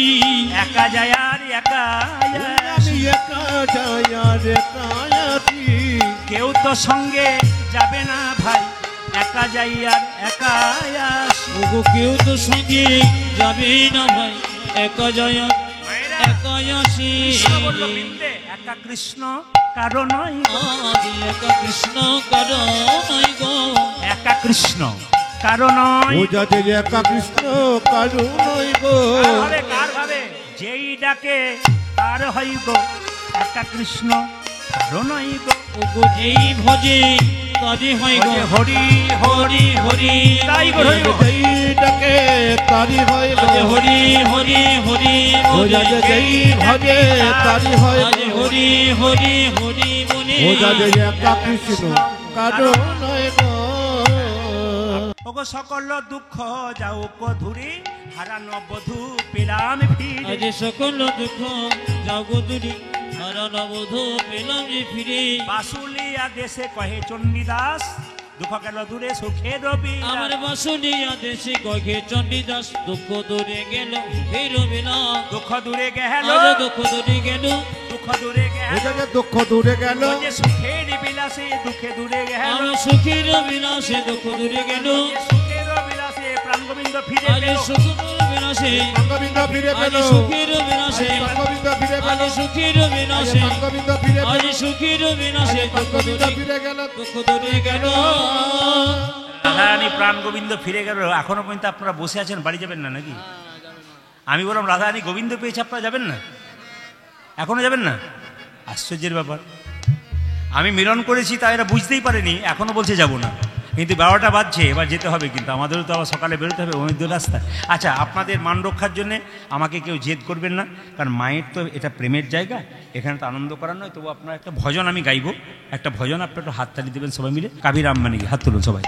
একা যাই আর একাই আসি,
আমি একা যাই আর একাই আসি।
কেউ তো সঙ্গে যাবে না ভাই, একা যাই আর একাই আসি।
ওগো কেউ তো সঙ্গে যাবে না ভাই, একা যাই আর
মায়েরা
একাই আসি
কৃষ্ণ বলল বৃন্দে একা কৃষ্ণ কারো নয় গো।
আদি একা কৃষ্ণ কারণই গো
একা কৃষ্ণ কারো নয়
বোঝা যে একা কৃষ্ণ কারু নয় গো
কার ভাবে যেই ডাকে তার হয় গো একা কৃষ্ণ কারো নয় গো।
ওগো যেই ভজে তারি হয় গো
হরি
হরি হরি
তাই গো হরি গো।
যেই ডাকে তারি হয় গো
আজ হরি হরি হরি
বোঝা যে যেই ভজে তারি হয়
আজ
গো
হরি হরি হরি বলে
বোঝা যে একা কৃষ্ণ কারু নয় গো
ওগো সকল দুঃখ যাও ধুরি হারানো বধু পেলাম ফিরে।
আজ সকল দুঃখ জগদুরি হারান বধূ পেলাম যে ফিরে
বাসুলিয়া দেশে কহে চণ্ডীদাস দুঃখ গেল দূরে সুখে রবি।
আমার বাসুনিয়া দেশে কহে চণ্ডীদাস দুঃখ দূরে গেল ফের বেলা
দুঃখ দূরে গেল
আজ দুঃখ দূরে গেল
দুঃখ দূরে গেল
বোঝা যে দুঃখ দূরে গেল
ও যে সুখের বিলাসে দুঃখে দূরে গেল
আমার সুখের বিলাসে দুঃখ দূরে গেল
সুখের বিলাসে প্রাণ গোবিন্দ ফিরে
আজ
পেল।
সুখের বিলাসে
সঙ্গবিন্দ ফিরে
আজ
পেল
সুখের বিলাসে
সঙ্গবিন্দ ফিরে
আজ
পেল
সুখের বিলাসে
সঙ্গবিন্দ ফিরে
আজ
পেল
সুখের বিলাসে দুঃখ
সঙ্গবিন্দ
দূরে
ফিরে গেল
দুঃখ দূরে গেল
রাধারানী প্রাণ গোবিন্দ ফিরে গেল এখনো পর্যন্ত আপনারা বসে আছেন বাড়ি যাবেন না নাকি? আমি বললাম রাধারানী গোবিন্দ পেয়েছে আপনারা যাবেন না এখনো যাবেন না? আশ্চর্যের ব্যাপার আমি মিলন করেছি তা এরা বুঝতেই পারেনি এখনো বলছে যাব না কিন্তু 12টা বাজছে এবার যেতে হবে কিন্তু আমাদেরও তো আবার সকালে বেরোতে হবে অনেক দূর রাস্তা। আচ্ছা আপনাদের মান রক্ষার জন্যে আমাকে কেউ জেদ করবেন না কারণ মায়ের তো এটা প্রেমের জায়গা এখানে তো আনন্দ করার নয় তবু আপনার একটা ভজন আমি গাইবো একটা ভজন আপনার একটু হাততালি দেবেন সবাই মিলে কাবির আম্বানি হাত তুলুন সবাই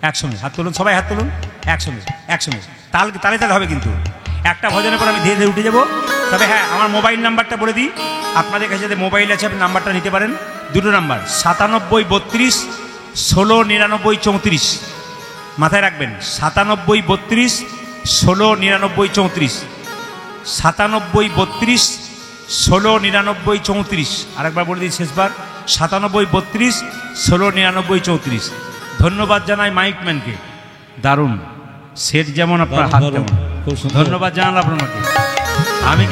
একসঙ্গে হাত তুলুন সবাই হাত তুলুন একসঙ্গে একসঙ্গে তালে তালে হবে কিন্তু একটা ভজনের পর আমি ধীরে ধীরে উঠে যাবো তবে হ্যাঁ আমার মোবাইল নাম্বারটা বলে দিই আপনাদের কাছে যাতে মোবাইল আছে আপনি নাম্বারটা নিতে পারেন দুটো নাম্বার 97 32 16 99 34 মাথায় রাখবেন 97 32 16 99 34 97 32 16 99 34 আরেকবার বলে দিই শেষবার 97 32 16 99 34 ধন্যবাদ জানাই মাইকম্যানকে দারুণ সেট যেমন আপনার হাত যেমন
খুব সুন্দর।
ধন্যবাদ জানালাম আপনাকে আমি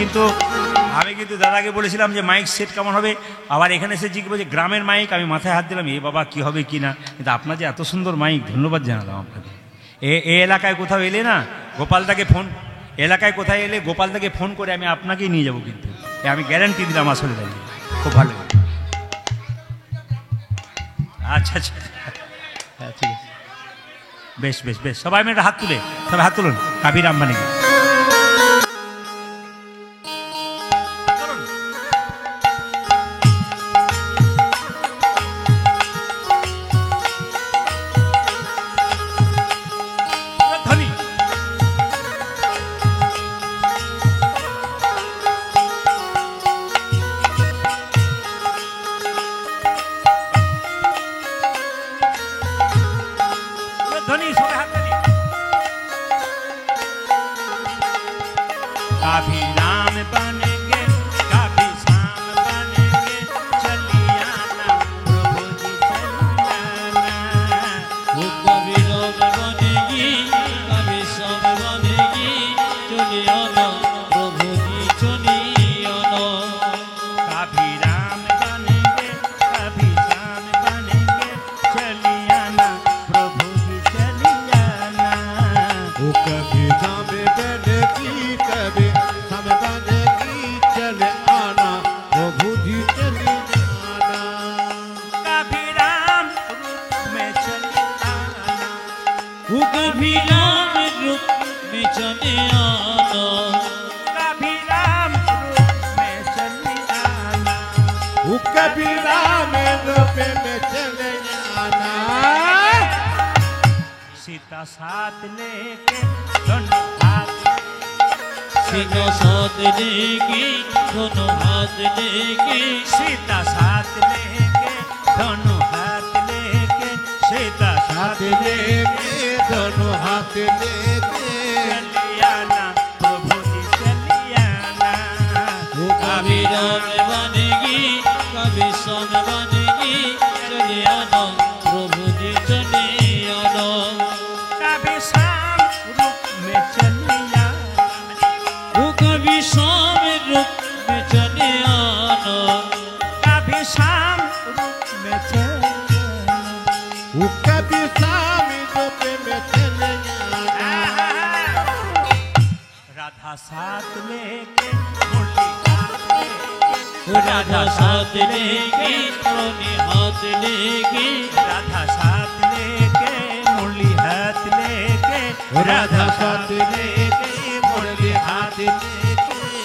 কিন্তু দাদাকে বলেছিলাম যে মাইক সেট কেমন হবে আবার এখানে এসে জিজ্ঞেস যে গ্রামের মাইক আমি মাথায় হাত দিলাম এ বাবা কি হবে কি না কিন্তু আপনার যে এত সুন্দর মাইক ধন্যবাদ জানালাম আপনাকে এ এলাকায় কোথাও এলে না গোপালদাকে ফোন এলাকায় কোথায় এলে গোপালদাকে ফোন করে আমি আপনাকেই নিয়ে যাবো কিন্তু আমি গ্যারান্টি দিলাম আসলে দাঁড়িয়ে খুব ভালো আচ্ছা আচ্ছা হ্যাঁ ঠিক আছে বেশ বেশ বেশ সবাই মিলে হাত তুলে সবাই হাত তুলুন কাবির আম্বানিকে काभी राम बनेंगे काभी श्याम बनेंगे चलिए आना प्रभु जी चलिए आना
वो कभी राम बनेगी कभी श्याम बनेगी चली आना प्रभु जी चली आना
काभी राम बनेंगे कभी श्याम बनेंगे चलिए आना प्रभु जी चलिए आना
वो कभी जामे बनेगी कभी समय बनेगी चले आना प्रभु जी चले आना
कभी राम रूप में चलिए आना
वो कभी राम रूप में चले आना
कभी राम रूप में चलिए आना
वो कभी राम रूप में चले आना
सीता साथ लेके दोनों हाथ
सीता साथ लेगी दोनों हाथ लेगी
सीता साथ लेके दोनों हाथ लेके सीता साथ
हाथ लेके दोनों हाथ लेके
चलिए आना प्रभु जी चलिए आना
वो कभी राम बनेगी कभी श्याम बनेगी चले आना प्रभु जी चले आना
कभी शाम रूप में चलिए आना
वो कभी श्याम रूप में चले आना
कभी शाम रूप में चले
वो कभी स्वामी रूप में चले आना
राधा साथ लेके मुरली हाथ लेके,
राधा साथ लेगी मुरली हाथ लेगी
राधा साथ लेके मुरली हाथ लेके
राधा साथ लेके मुरली हाथ लेके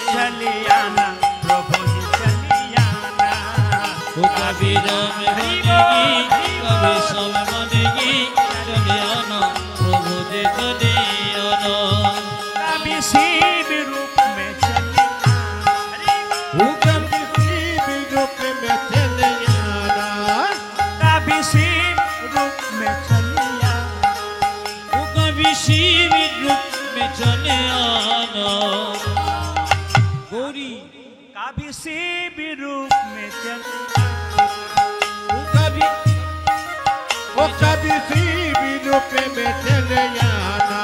चले आना प्रभु जी चले आना
वो कभी राम बनेगी कभी सब बनेगी चले आना प्रभु जी चले आना
कभी शिव रूप में चले आना
वो कभी शिव रूप में चले आना
कभी शिव रूप में चले आना
वो कभी शिव रूप में चले आना गौरी
कभी शिव रूप में चले
वो कभी शिव रूप में चले आना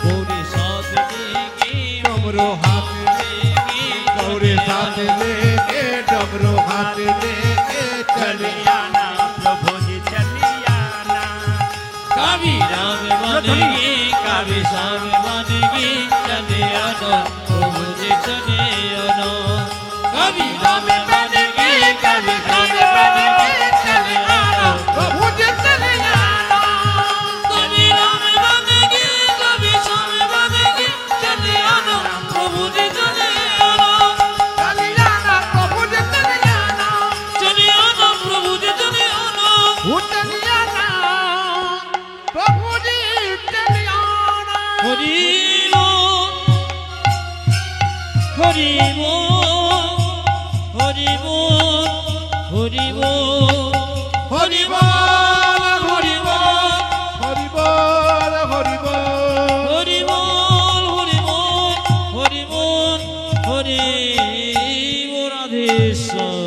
गौरी साथ लेगी
डमरू हाथ
लेगी
गौरी साथ लेके डमरू हाथ लेके चले
आना प्रभु जी चले आना
कभी राम बनेगी कभी श्याम बनेगी चले आना प्रभु जी चले आना कभी राम बनेगी कभी श्याम बनेगी चले आना
प्रभु जी चले आना
कभी राम बनेगी कभी श्याम बनेगी चले आना प्रभु जी चले आना
चले आना प्रभु जी चले आना
चले आना प्रभु जी चले आना
वो चले आना प्रभु जी चले आना
हरि बोल हरि बोल हरि बोल हरि बोल हरि बोल
हरि बोल हरि बोल
हरि बोल हरि बोल हरि बोल हरि बोल राधेश्वर